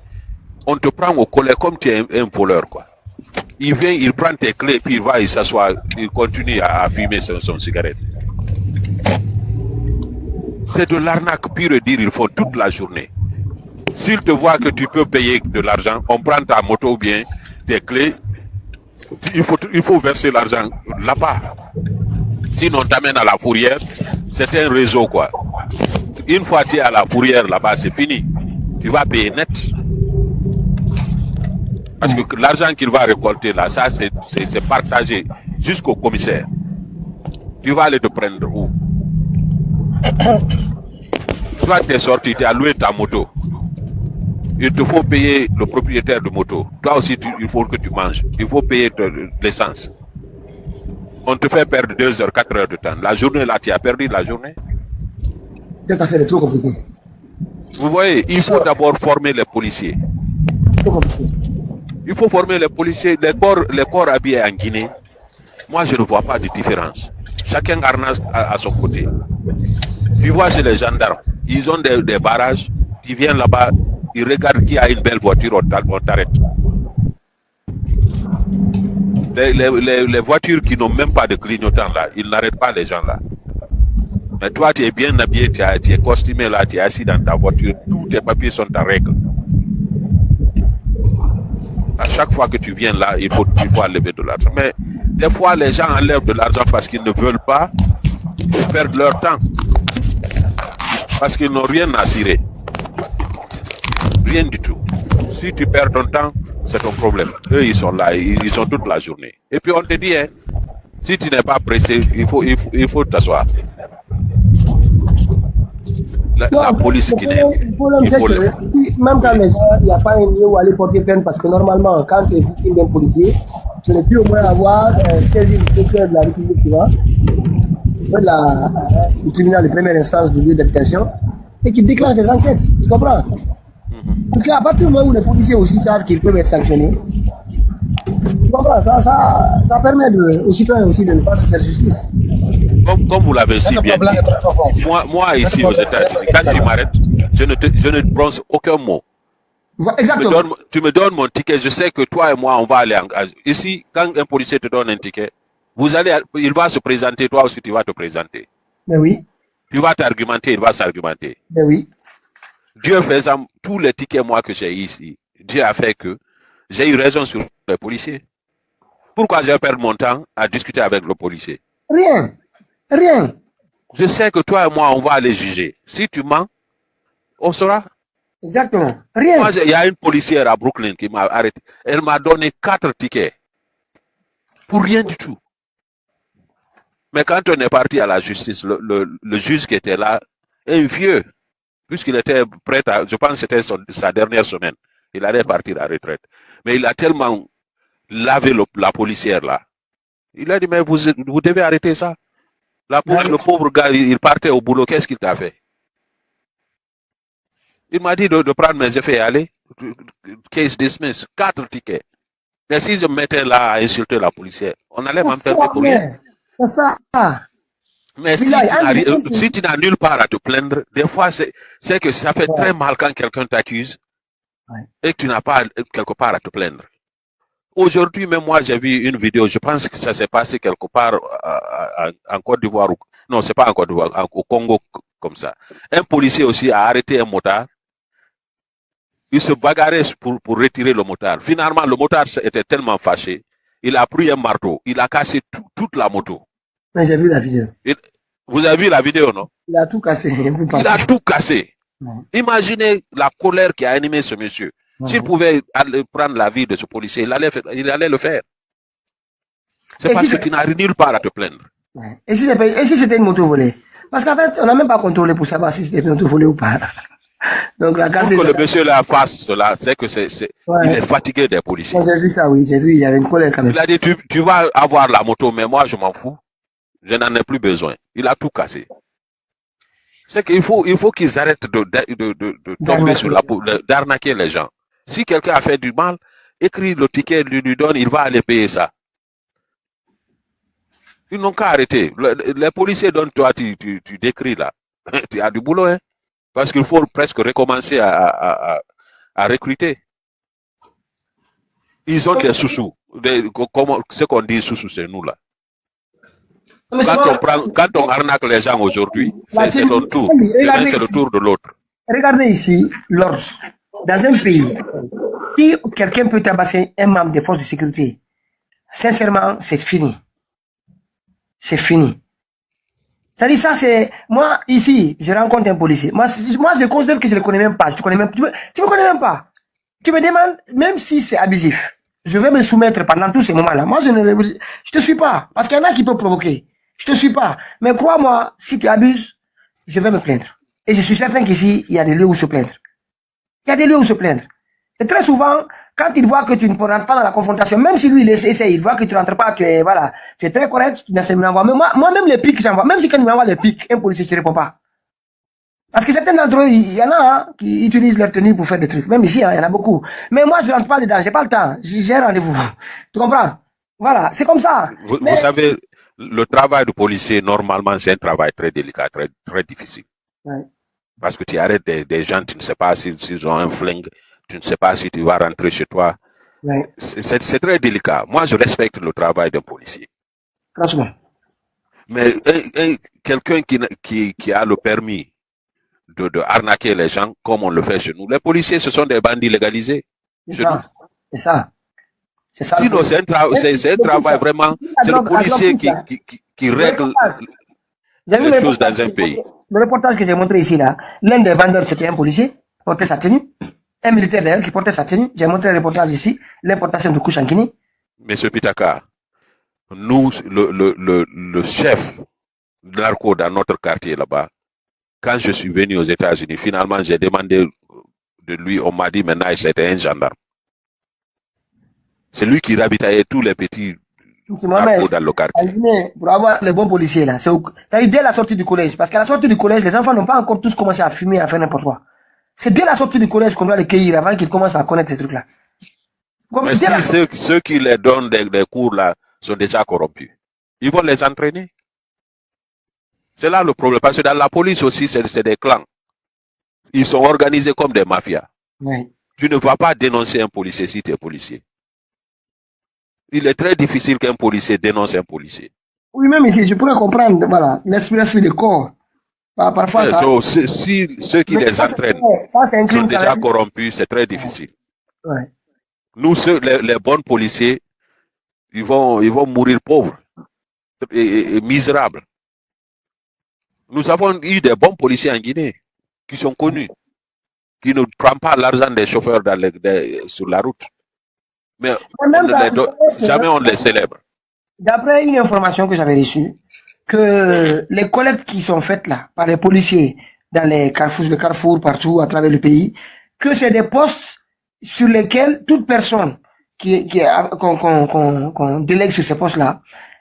Speaker 12: On te prend au collet comme tu es un voleur, quoi. Il vient, il prend tes clés, puis il s'assoit, il continue à fumer son cigarette. C'est de l'arnaque pure et dire, ils font toute la journée. S'il te voit que tu peux payer de l'argent, on prend ta moto ou bien tes clés, il faut verser l'argent là-bas. Sinon, on t'amène à la fourrière, c'est un réseau, quoi. Une fois tu es à la fourrière là-bas, c'est fini. Tu vas payer net. Parce que l'argent qu'il va récolter là, ça c'est partagé jusqu'au commissaire. Tu vas aller te prendre où? Toi tu es sorti, tu as loué ta moto. Il te faut payer le propriétaire de moto. Toi aussi il faut que tu manges. Il faut payer l'essence. On te fait perdre 2 heures, 4 heures de temps. La journée là, tu as perdu la journée.
Speaker 2: Cette affaire est trop compliquée.
Speaker 12: Vous voyez, il faut d'abord former les policiers.
Speaker 2: Trop compliqué.
Speaker 12: Il faut former les policiers, les corps habillés en Guinée. Moi, je ne vois pas de différence. Chacun garnasse à son côté. Tu vois chez les gendarmes, ils ont des barrages. Tu viens là-bas, ils regardent qui a une belle voiture, on t'arrête. Les voitures qui n'ont même pas de clignotant là, ils n'arrêtent pas les gens là. Mais toi, tu es bien habillé, tu es costumé là, tu es assis dans ta voiture, tous tes papiers sont en règle. À chaque fois que tu viens là, il faut enlever de l'argent. Mais des fois, les gens enlèvent de l'argent parce qu'ils ne veulent pas perdre leur temps. Parce qu'ils n'ont rien à cirer. Rien du tout. Si tu perds ton temps, c'est ton problème. Eux, ils sont là, ils sont toute la journée. Et puis on te dit, hein, si tu n'es pas pressé, il faut t'asseoir. La police guinéenne.
Speaker 2: Le problème, c'est que même quand les gens, il n'y a pas un lieu où aller porter plainte, parce que normalement, quand tu es victime d'un policier, tu ne peux au moins avoir saisi le procureur de la République, tu vois, du tribunal de première instance du lieu d'habitation, et qui déclenche des enquêtes. Tu comprends? Parce qu'à partir du moment où les policiers aussi savent qu'ils peuvent être sanctionnés, tu comprends? Ça permet aux citoyens aussi de ne pas se faire justice.
Speaker 12: Comme vous l'avez si bien dit, moi ici aux États-Unis, quand tu m'arrêtes, je ne bronze aucun mot.
Speaker 2: Exactement.
Speaker 12: Tu me donnes mon ticket, je sais que toi et moi, on va aller ici, quand un policier te donne un ticket, il va se présenter, toi aussi tu vas te présenter.
Speaker 2: Mais oui.
Speaker 12: Tu vas t'argumenter, il va s'argumenter.
Speaker 2: Mais oui.
Speaker 12: Dieu faisant tous les tickets moi que j'ai ici, Dieu a fait que j'ai eu raison sur les policiers. Pourquoi j'ai perdu mon temps à discuter avec le policier?
Speaker 2: Rien.
Speaker 12: Je sais que toi et moi, on va aller juger. Si tu mens, on saura.
Speaker 2: Exactement. Rien.
Speaker 12: Moi, il y a une policière à Brooklyn qui m'a arrêté. Elle m'a donné 4 tickets. Pour rien du tout. Mais quand on est parti à la justice, le juge qui était là, un vieux, puisqu'il était prêt à, je pense que c'était sa dernière semaine, il allait partir à la retraite. Mais il a tellement lavé la policière là. Il a dit, mais vous devez arrêter ça. Le pauvre gars, il partait au boulot, qu'est-ce qu'il t'a fait? Il m'a dit de prendre mes effets et aller. Case dismissed. 4 tickets. Mais si je me mettais là à insulter la policière, on allait m'enfermer pour rien.
Speaker 2: C'est ça.
Speaker 12: Mais si tu n'as nulle part à te plaindre, des fois, c'est que ça fait très mal quand quelqu'un t'accuse et que tu n'as pas quelque part à te plaindre. Aujourd'hui, même moi, j'ai vu une vidéo, je pense que ça s'est passé quelque part en Côte d'Ivoire. Non, c'est pas en Côte d'Ivoire, au Congo, comme ça. Un policier aussi a arrêté un motard. Il se bagarrait pour retirer le motard. Finalement, le motard était tellement fâché, il a pris un marteau, il a cassé toute la moto.
Speaker 2: J'ai vu la vidéo.
Speaker 12: Vous avez vu la vidéo, non?
Speaker 2: Il a tout cassé.
Speaker 12: Il a tout cassé. Imaginez la colère qui a animé ce monsieur. S'il pouvait prendre la vie de ce policier, il allait le faire. C'est parce que tu n'as nulle part à te plaindre.
Speaker 2: Et si c'était une moto volée? Parce qu'en fait, on n'a même pas contrôlé pour savoir si c'était une moto volée ou pas. Donc, pour
Speaker 12: que le monsieur là fasse cela, c'est que il est fatigué des policiers.
Speaker 2: J'ai vu ça, oui, j'ai vu, il y avait une colère quand même.
Speaker 12: Il a dit, tu vas avoir la moto, mais moi je m'en fous. Je n'en ai plus besoin. Il a tout cassé. C'est qu'il faut qu'ils arrêtent de tomber sur d'arnaquer les gens. Si quelqu'un a fait du mal, écrit le ticket, lui donne, il va aller payer ça. Ils n'ont qu'à arrêter. Les policiers donnent toi, tu décris là. Tu as du boulot, hein. Parce qu'il faut presque recommencer à recruter. Ils ont des sous-sous. Ce qu'on dit sous-sous, c'est nous là. Quand on arnaque les gens aujourd'hui, c'est notre tour. Demain, c'est le tour de l'autre.
Speaker 2: Regardez ici, l'ordre. Dans un pays, si quelqu'un peut tabasser un membre des forces de sécurité, sincèrement, c'est fini. C'est fini. C'est-à-dire ça, c'est... Moi, ici, je rencontre un policier. Moi, je considère que je ne le connais même pas. Tu me connais même pas. Tu me demandes, même si c'est abusif, je vais me soumettre pendant tous ces moments-là. Moi, je te suis pas. Parce qu'il y en a qui peuvent provoquer. Je te suis pas. Mais crois-moi, si tu abuses, je vais me plaindre. Et je suis certain qu'ici, il y a des lieux où se plaindre. Il y a des lieux où se plaindre. Et très souvent, quand il voit que tu ne rentres pas dans la confrontation, même si lui, il essaie, il voit que tu ne rentres pas, tu es très correct, tu n'essaies pas. Mais moi-même, les pics que j'envoie, même si quand il m'envoie les pics, un policier ne répond pas. Parce que certains d'entre eux, il y en a qui utilisent leur tenue pour faire des trucs. Même ici, il y en a beaucoup. Mais moi, je ne rentre pas dedans, j'ai pas le temps. J'ai un rendez-vous. Tu comprends? Voilà, c'est comme ça.
Speaker 12: Vous savez, le travail de policier, normalement, c'est un travail très délicat, très, très difficile.
Speaker 2: Ouais.
Speaker 12: Parce que tu arrêtes des gens, tu ne sais pas s'ils ont un flingue, tu ne sais pas si tu vas rentrer chez toi.
Speaker 2: Ouais.
Speaker 12: C'est très délicat. Moi, je respecte le travail d'un policier.
Speaker 2: Franchement.
Speaker 12: Mais quelqu'un qui a le permis de arnaquer les gens, comme on le fait chez nous, les policiers, ce sont des bandits légalisés.
Speaker 2: C'est ça.
Speaker 12: Sinon, c'est un travail vraiment, c'est le policier qui règle les choses dans un pays.
Speaker 2: Le reportage que j'ai montré ici, là, l'un des vendeurs, c'était un policier, portait sa tenue. Un militaire d'ailleurs qui portait sa tenue. J'ai montré le reportage ici, l'importation de couche en Guinée.
Speaker 12: Monsieur Pitaka, nous, le chef narco dans notre quartier là-bas, quand je suis venu aux États-Unis, finalement, j'ai demandé de lui, on m'a dit maintenant, c'était un gendarme. C'est lui qui ravitaillait tous les petits narcos dans le quartier.
Speaker 2: En Guinée, pour avoir les bons policiers là, c'est dès la sortie du collège. Parce qu'à la sortie du collège, les enfants n'ont pas encore tous commencé à fumer, à faire n'importe quoi. C'est dès la sortie du collège qu'on doit les cueillir avant qu'ils commencent à connaître ces trucs-là.
Speaker 12: Mais si ceux qui les donnent des cours là sont déjà corrompus, ils vont les entraîner. C'est là le problème. Parce que dans la police aussi, c'est des clans. Ils sont organisés comme des mafias.
Speaker 2: Oui. Tu
Speaker 12: ne vas pas dénoncer un policier si tu es policier. Il est très difficile qu'un policier dénonce un policier.
Speaker 2: Oui, même ici, je pourrais comprendre, voilà, l'esprit de corps. Parfois,
Speaker 12: si ceux qui les entraînent sont déjà corrompus, c'est très difficile.
Speaker 2: Ouais.
Speaker 12: Nous, les bons policiers, ils vont mourir pauvres et misérables. Nous avons eu des bons policiers en Guinée qui sont connus, qui ne prennent pas l'argent des chauffeurs sur la route. Mais jamais on les célèbre.
Speaker 2: D'après une information que j'avais reçue, que les collectes qui sont faites là par les policiers dans les carrefours partout à travers le pays, que c'est des postes sur lesquels toute personne qu'on délègue sur ces postes-là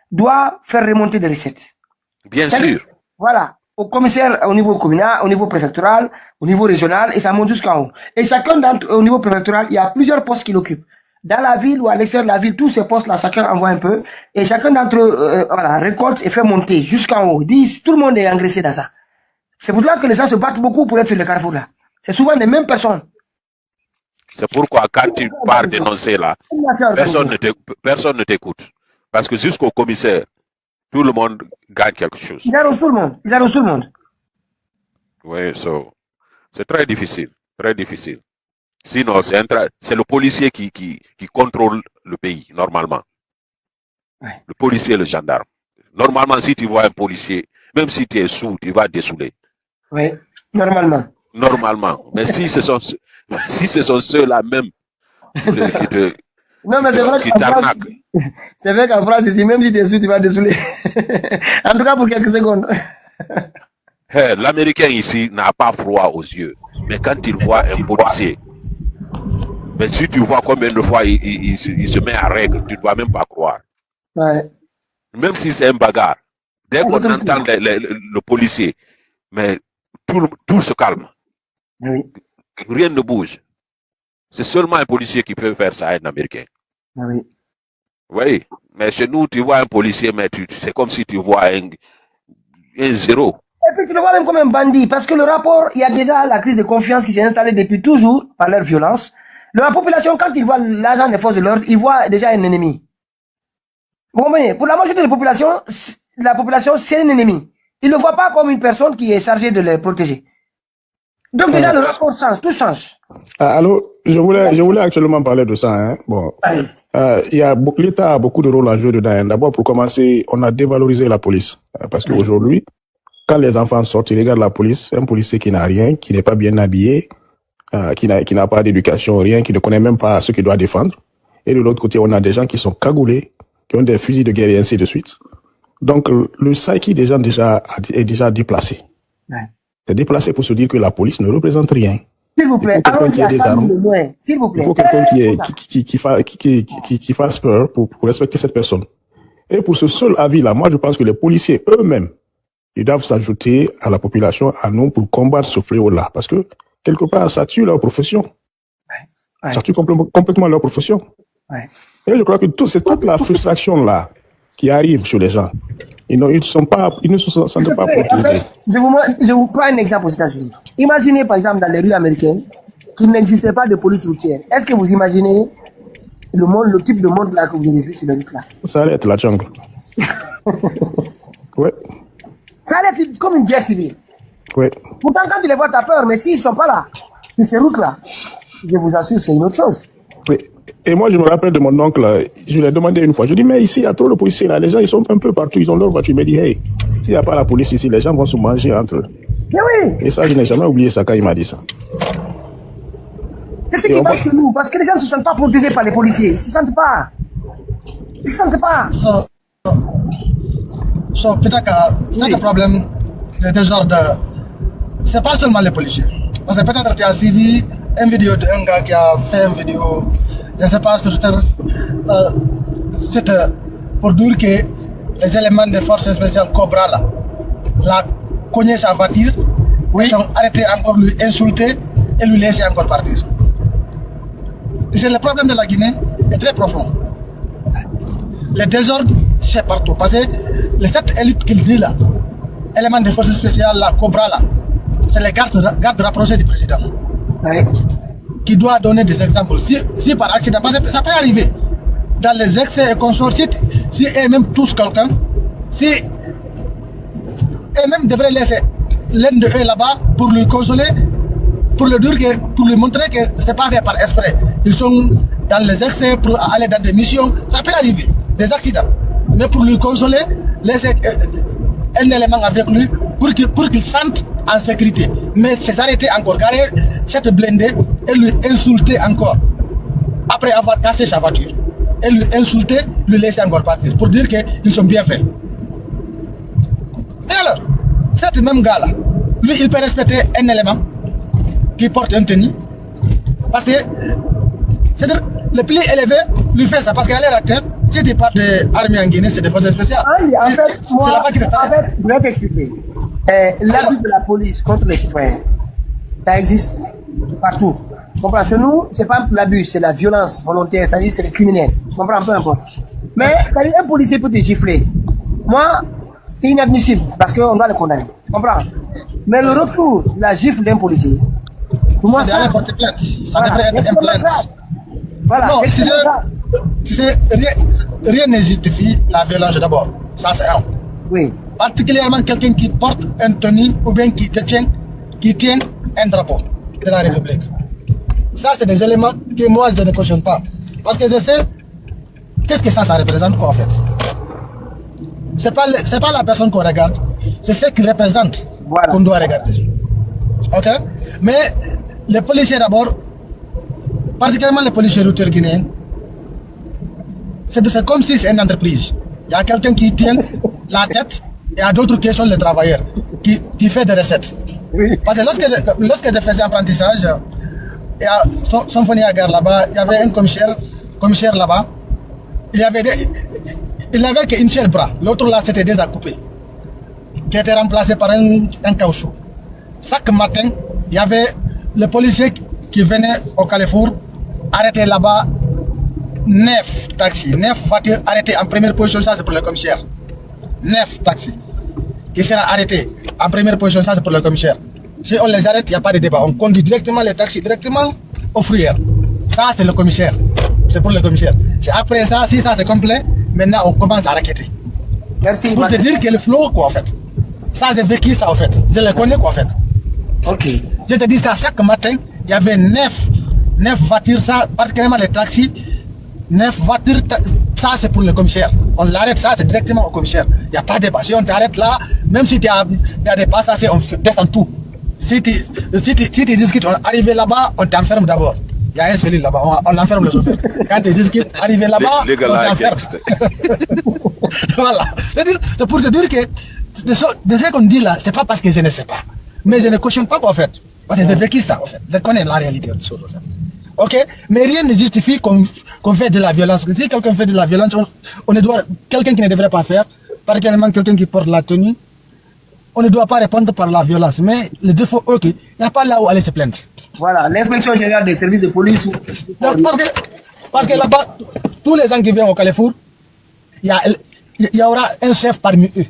Speaker 2: doit faire remonter des recettes.
Speaker 12: Bien sûr.
Speaker 2: Voilà, au commissaire au niveau communal, au niveau préfectoral, au niveau régional, et ça monte jusqu'en haut. Et chacun au niveau préfectoral, il y a plusieurs postes qu'il occupe. Dans la ville ou à l'extérieur de la ville, tous ces postes-là, chacun envoie un peu, et chacun d'entre eux récolte et fait monter jusqu'en haut. Tout le monde est engraissé dans ça. C'est pour cela que les gens se battent beaucoup pour être sur les carrefours là. C'est souvent les mêmes personnes.
Speaker 12: C'est pourquoi quand tu pars dénoncer là, personne ne t'écoute. Parce que jusqu'au commissaire, tout le monde gagne quelque chose.
Speaker 2: Ils arrosent tout le monde.
Speaker 12: Oui, c'est très difficile. Très difficile. Sinon, c'est le policier qui contrôle le pays, normalement.
Speaker 2: Ouais.
Speaker 12: Le policier et le gendarme. Normalement, si tu vois un policier, même si tu es sous, tu vas dessouler.
Speaker 2: Oui, normalement.
Speaker 12: Normalement. Mais si ce sont ceux-là même qui t'arnaquent.
Speaker 2: C'est vrai qu'en France, ici, même si tu es sous, tu vas dessouler. En tout cas, pour quelques secondes.
Speaker 12: L'Américain ici n'a pas froid aux yeux. Mais quand il voit un policier, mais si tu vois combien de fois il se met à règle, tu ne dois même pas croire.
Speaker 2: Ouais.
Speaker 12: Même si c'est un bagarre, Dès qu'on entend le policier, mais tout se calme.
Speaker 2: Oui.
Speaker 12: Rien ne bouge. C'est seulement un policier qui peut faire ça, un Américain.
Speaker 2: Oui.
Speaker 12: Oui, mais chez nous, tu vois un policier, mais c'est comme si tu vois un zéro.
Speaker 2: Et puis tu le vois même comme un bandit, parce que le rapport, il y a déjà la crise de confiance qui s'est installée depuis toujours par leur violence. La population, quand ils voient l'agent des forces de l'ordre, ils voient déjà un ennemi. Vous comprenez? Pour la majorité de la population, c'est un ennemi. Ils ne le voient pas comme une personne qui est chargée de les protéger. Donc déjà, le rapport change, tout change.
Speaker 7: Alors, je voulais actuellement parler de ça. Hein. Bon, l'État a beaucoup de rôle à jouer dedans. D'abord, pour commencer, on a dévalorisé la police. Parce qu'aujourd'hui, quand les enfants sortent, ils regardent la police, un policier qui n'a rien, qui n'est pas bien habillé, qui n'a pas d'éducation, rien, qui ne connaît même pas ce qu'il doit défendre. Et de l'autre côté, on a des gens qui sont cagoulés, qui ont des fusils de guerre et ainsi de suite. Donc, le psyché des gens est déjà déplacé. Ouais. C'est déplacé pour se dire que la police ne représente rien.
Speaker 2: S'il vous plaît, allons-y à 100 000 loin. S'il vous plaît.
Speaker 7: Il faut quelqu'un qui fasse peur pour respecter cette personne. Et pour ce seul avis-là, moi, je pense que les policiers eux-mêmes, ils doivent s'ajouter à la population, à nous, pour combattre ce fléau-là. Parce que, quelque part, ça tue leur profession. Ouais. Ça tue complètement leur profession. Ouais. Et je crois que c'est toute la frustration-là qui arrive sur les gens. Ils ne se sentent pas protégés.
Speaker 2: En fait, je vous prends un exemple aux États-Unis. Imaginez, par exemple, dans les rues américaines, qu'il n'existait pas de police routière. Est-ce que vous imaginez le type de monde là que vous avez vu sur les routes là?
Speaker 7: Ça allait être la jungle. Ouais.
Speaker 2: Ça allait être comme une guerre civile.
Speaker 7: Ouais.
Speaker 2: Pourtant, quand tu les vois, tu as peur, mais s'ils ne sont pas là, sur ces routes-là, je vous assure, c'est une autre chose.
Speaker 7: Oui. Et moi, je me rappelle de mon oncle, je lui ai demandé une fois, je lui ai dit, mais ici, il y a trop de policiers là, les gens, ils sont un peu partout, ils ont leur voiture. Il m'a dit, hey, s'il n'y a pas la police ici, les gens vont se manger entre eux.
Speaker 2: Mais oui.
Speaker 7: Et ça, je n'ai jamais oublié ça quand il m'a dit ça.
Speaker 2: C'est ce qui passe chez nous, parce que les gens ne se sentent pas protégés par les policiers, ils ne se sentent pas. Ils ne se sentent pas.
Speaker 9: Peut-être que c'est un problème de désordre. Ce n'est pas seulement les policiers. Parce que peut-être tu as suivi une vidéo d'un gars qui a fait une vidéo, je ne sais pas, sur c'est pour dire que les éléments de force spéciale Cobra là, la cogné sa voiture, ils ont arrêté encore lui insulter et lui laisser encore partir. C'est le problème de la Guinée est très profond. Les désordres, c'est partout. Parce que les 7 élites qu'il dit là, éléments de force spéciale, la Cobra là, c'est les gardes rapprochés du président. Ouais. Qui doit donner des exemples. Si par accident, parce que ça peut arriver, dans les excès et consorts, si eux-mêmes touchent quelqu'un, si eux-mêmes devraient laisser l'un de eux là-bas pour lui consoler, pour lui montrer que c'est pas fait par esprit. Ils sont dans les excès pour aller dans des missions, ça peut arriver, des accidents. Mais pour lui consoler, laisser un élément avec lui pour qu'il sente en sécurité. Mais c'est arrêté encore, garer cette blindée et lui insulter encore. Après avoir cassé sa voiture. Et lui insulter, lui laisser encore partir. Pour dire qu'ils sont bien faits. Et alors, cet même gars-là, lui, il peut respecter un élément qui porte un tenue. Parce que, c'est-à-dire, le plus élevé lui fait ça. Parce qu'à l'heure actuelle, si tu parles de l'armée en Guinée, c'est des forces spéciales.
Speaker 2: Ah oui, en fait, je vais t'expliquer. L'abus de la police contre les citoyens, ça existe partout. Tu comprends? Chez nous, c'est pas l'abus, c'est la violence volontaire, c'est-à-dire c'est les criminels. Tu comprends? Peu importe. Mais quand un policier peut te gifler, moi, c'est inadmissible parce qu'on doit le condamner. Tu comprends? Mais le retour de la gifle d'un policier, pour moi, ça
Speaker 9: devrait être plainte. Ça devrait être une plainte.
Speaker 2: Voilà,
Speaker 9: non, tu sais, rien ne justifie la violence d'abord. Ça, c'est un.
Speaker 2: Oui.
Speaker 9: Particulièrement quelqu'un qui porte un tenue ou bien qui tient un drapeau de la République. Ça, c'est des éléments que moi, je ne cautionne pas. Parce que je sais, qu'est-ce que ça représente quoi en fait? C'est pas la personne qu'on regarde, c'est ce qu'il représente qu'on doit regarder. Ok? Mais les policiers d'abord, particulièrement les policiers routiers guinéens, c'est comme si c'est une entreprise. Il y a quelqu'un qui tient la tête et il y a d'autres qui sont les travailleurs, qui fait des recettes. Oui. Parce que lorsque je faisais apprentissage, il y a son fournier à gare là-bas, il y avait un commissaire là-bas, il n'avait qu'une seule bras, l'autre là c'était déjà coupé. qui a été remplacé par un caoutchouc. Chaque matin, il y avait le policier qui venait au Carrefour arrêter là-bas 9 taxis, 9 voitures arrêtées en première position, ça c'est pour le commissaire. 9 taxis qui seront arrêtés en première position, ça c'est pour le commissaire. Si on les arrête, il n'y a pas de débat. On conduit directement les taxis, directement au fourrière. Ça c'est le commissaire. C'est pour le commissaire. C'est après ça, si ça c'est complet, maintenant on commence à raqueter.
Speaker 2: Merci.
Speaker 9: Pour te dire que le flow, quoi, en fait. Ça, j'ai vécu ça, en fait. Je le connais, quoi, en fait.
Speaker 2: Ok.
Speaker 9: Je te dis ça, chaque matin, il y avait 9 voitures, ça, particulièrement les taxis. 9 voitures, ça, c'est pour le commissaire. On l'arrête, ça, c'est directement au commissaire. Il n'y a pas de débat. Si on t'arrête là, même si tu as des passages, on descend tout. Si tu discutes, on arrive là-bas, on t'enferme d'abord. Il y a un celui là-bas, on enferme le chauffeur. Quand tu discutes, arrivé là-bas, on t'enferme. Voilà. C'est pour te dire que de ce qu'on dit là, c'est pas parce que je ne sais pas. Mais je ne cautionne pas, quoi, en fait. Parce que j'ai vécu ça, en fait. Je connais la réalité des choses, en fait. Ok? Mais rien ne justifie qu'on fait de la violence. Si quelqu'un fait de la violence, on ne doit, quelqu'un qui ne devrait pas faire, particulièrement quelqu'un qui porte la tenue, on ne doit pas répondre par la violence. Mais le défaut, ok, il n'y a pas là où aller se plaindre.
Speaker 2: Voilà, l'inspection générale des services de police.
Speaker 9: Parce que là-bas, tous les gens qui viennent au Carrefour, il y aura un chef parmi eux.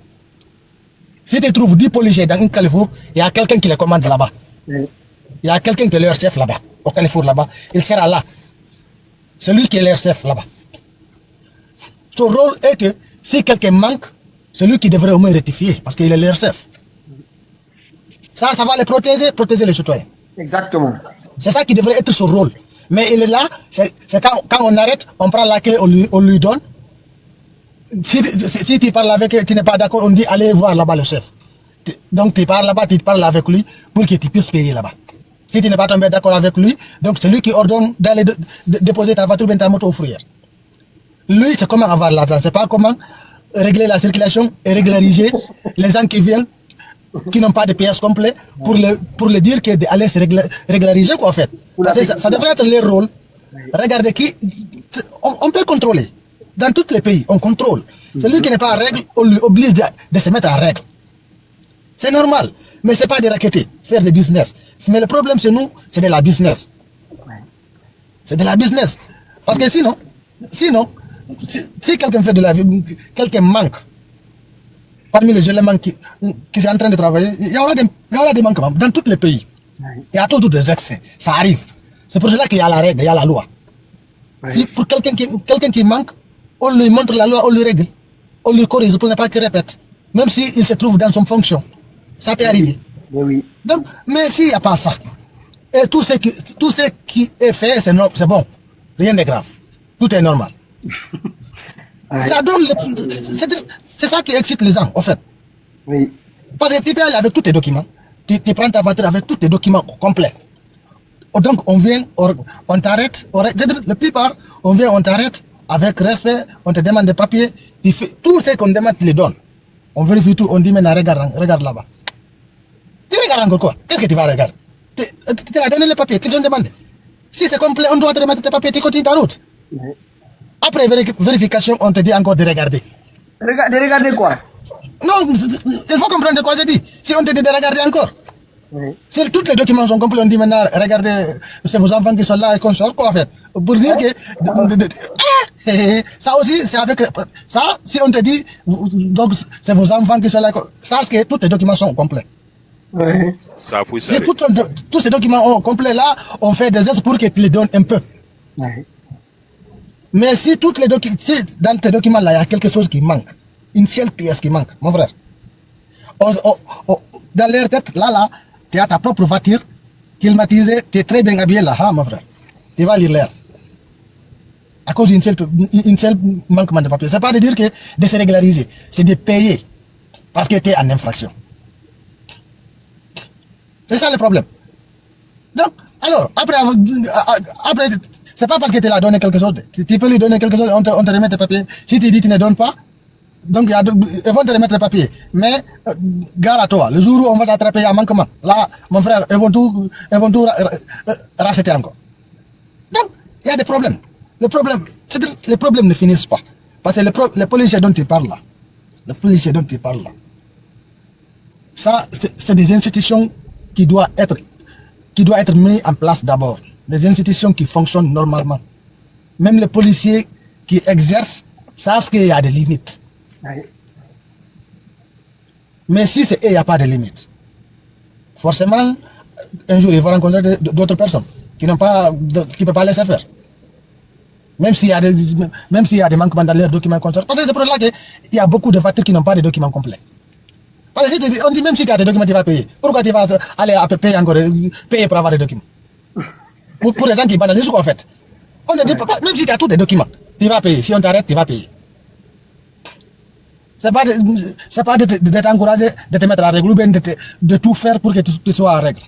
Speaker 9: Si tu trouves 10 policiers dans un Carrefour, il y a quelqu'un qui les commande là-bas. Il y a quelqu'un qui est leur chef là-bas, au Carrefour là-bas. Il sera là. C'est lui qui est leur chef là-bas. Son rôle est que si quelqu'un manque, c'est lui qui devrait au moins rectifier, parce qu'il est leur chef. Ça va les protéger les citoyens.
Speaker 2: Exactement.
Speaker 9: C'est ça qui devrait être son rôle. Mais il est là, c'est quand on arrête, on prend la clé, on lui donne. Si tu parles avec, tu n'es pas d'accord, on dit allez voir là-bas le chef. Donc tu parles là-bas, tu parles avec lui pour que tu puisses payer là-bas. Si tu n'es pas tombé d'accord avec lui, donc c'est lui qui ordonne d'aller déposer ta voiture, ta moto au fourrière. Lui, c'est comment avoir l'argent, c'est pas comment régler la circulation et régulariser les gens qui viennent, qui n'ont pas de pièces complètes, pour le dire que d'aller se régulariser, quoi, en fait. Ça devrait être leur rôle. Regardez qui, on peut contrôler. Dans tous les pays, on contrôle. Celui qui n'est pas en règle, on lui oblige de se mettre en règle. C'est normal. Mais c'est pas de raqueter, faire des business. Mais le problème chez nous, c'est de la business. C'est de la business. Parce que sinon, si quelqu'un fait de la vie, quelqu'un manque, parmi les éléments qui sont en train de travailler, il y aura des manquements dans tous les pays. Il y a toujours des excès. Ça arrive. C'est pour cela qu'il y a la règle, il y a la loi. Pour quelqu'un qui manque, on lui montre la loi, on lui règle. On lui corrige pour ne pas qu'il répète. Même s'il se trouve dans son fonction. Ça peut arriver.
Speaker 2: Oui.
Speaker 9: Donc, mais s'il n'y a pas ça, et tout ce qui est fait, c'est bon. Rien de grave. Tout est normal. Ça donne c'est ça qui excite les gens, en fait.
Speaker 2: Oui.
Speaker 9: Parce que tu peux aller avec tous tes documents. Tu prends ta voiture avec tous tes documents complets. Donc, on vient, on t'arrête. La plupart, on vient, on t'arrête avec respect. On te demande des papiers. Tu fais tout ce qu'on demande, tu les donnes. On vérifie tout. On dit maintenant, regarde là-bas. Tu regardes encore quoi? Qu'est-ce que tu vas regarder? Tu as donné les papiers qu'ils ont demandé. Si c'est complet, on doit te remettre tes papiers, tu continues ta route.
Speaker 2: Oui.
Speaker 9: Après vérification, on te dit encore de regarder.
Speaker 2: De regarder quoi?
Speaker 9: Non, il faut comprendre de quoi je dis. Si on te dit de regarder encore.
Speaker 2: Oui.
Speaker 9: Si tous les documents sont complets, on dit maintenant, regardez, c'est vos enfants qui sont là et qu'on sort, quoi, en fait. Pour dire que... ça aussi, c'est avec... Ça, si on te dit, donc, c'est vos enfants qui sont là, sache que tous les documents sont complets.
Speaker 2: Oui.
Speaker 12: Ça fouille ça.
Speaker 9: Si tous ces documents sont complets là, on fait des gestes pour que tu les donnes un peu.
Speaker 2: Oui.
Speaker 9: Mais si dans tes documents là, il y a quelque chose qui manque, une seule pièce qui manque, mon frère. Dans leur tête, là, tu as ta propre voiture, climatisée, tu es très bien habillé là, mon frère. Tu vas lire l'air. À cause d'une seule manquement de papier. C'est pas de dire que de se régulariser, c'est de payer parce que tu es en infraction. C'est ça le problème. Donc, alors, après c'est pas parce que tu l'as donné quelque chose. Tu peux lui donner quelque chose, on te remet tes papiers. Si tu dis que tu ne donnes pas, donc ils vont te remettre les papiers. Mais, gare à toi, le jour où on va t'attraper à manquement, là, mon frère, ils vont tout racheter encore. Donc, il y a des problèmes. Les problèmes ne finissent pas. Parce que les policiers dont tu parles là, Ça, c'est des institutions qui doivent être mises en place d'abord. Des institutions qui fonctionnent normalement. Même les policiers qui exercent savent qu'il y a des limites. Mais si c'est eux, il n'y a pas de limite. Forcément, un jour, ils vont rencontrer d'autres personnes qui ne peuvent pas laisser faire. Même s'il y a des manquements dans leurs documents consorts. Parce que c'est pour là qu'il y a beaucoup de voitures qui n'ont pas de documents complets. Parce que on dit même si tu as des documents, tu vas payer. Pourquoi tu vas aller payer encore, payer pour avoir des documents? Pour les gens qui banalisent, en fait. On ne dit pas, même si tu as tous des documents, tu vas payer. Si on t'arrête, tu vas payer. C'est pas de t'encourager, de te mettre à règle ou bien de tout faire pour que tu sois à règle.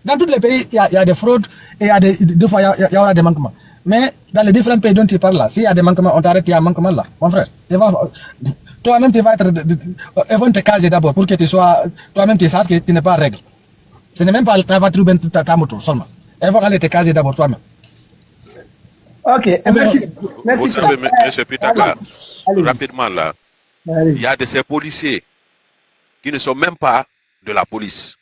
Speaker 9: Dans tous les pays, il y a des fraudes et deux fois, il y aura des manquements. Mais dans les différents pays dont tu parles là, s'il y a des manquements, on t'arrête, il y a un manquement là. Mon frère, toi-même, tu vas être, ils vont te caser d'abord pour que tu sois, toi-même, tu saches que tu n'es pas à règle. Ce n'est même pas le travail ou bien ta moto seulement. Ils vont aller te caser d'abord toi-même.
Speaker 2: Ok, merci.
Speaker 12: Vous savez, M. Pitaka, rapidement là, il y a de ces policiers qui ne sont même pas de la police.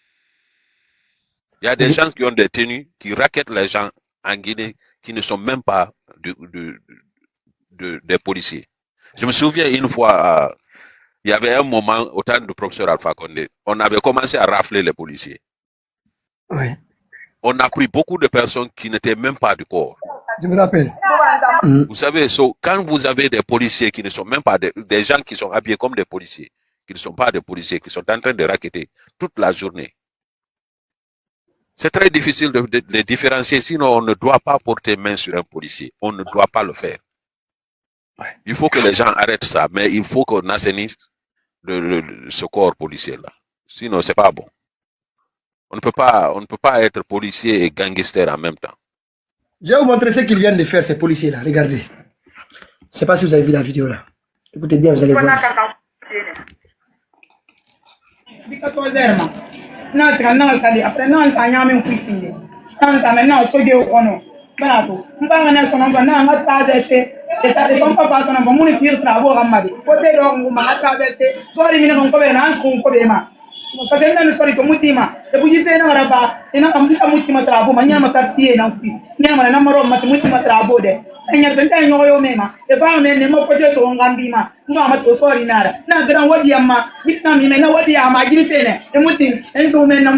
Speaker 12: Il y a des gens qui ont des tenues, qui raquettent les gens en Guinée, qui ne sont même pas des policiers. Je me souviens une fois, il y avait un moment, au temps du professeur Alpha Condé, on avait commencé à rafler les policiers.
Speaker 2: Oui.
Speaker 12: On a pris beaucoup de personnes qui n'étaient même pas du corps.
Speaker 2: Je me rappelle.
Speaker 12: Vous savez, quand vous avez des policiers qui ne sont même pas des gens qui sont habillés comme des policiers, qui ne sont pas des policiers, qui sont en train de racketter toute la journée, c'est très difficile de les différencier, sinon on ne doit pas porter main sur un policier. On ne doit pas le faire. Il faut que les gens arrêtent ça, mais il faut qu'on assainisse ce corps policier-là. Sinon, c'est pas bon. On ne peut pas être policier et gangster en même temps.
Speaker 2: Je vais vous montrer ce qu'ils viennent de faire, ces policiers-là. Regardez. Je ne sais pas si vous avez vu la vidéo là. Écoutez bien, vous allez voir.
Speaker 13: Parce que nous sommes comme mutima, et vous dites non raba, et non comme mutima trabo, mania matati non qui, niama na maro mutima trabo de, et nya benta no yo mema, e ba me ne mo poje so ngambima, no ma to sori nara, na gran wadi amma, bitna mi me na wadi amma giri fene, e mutin, en so me na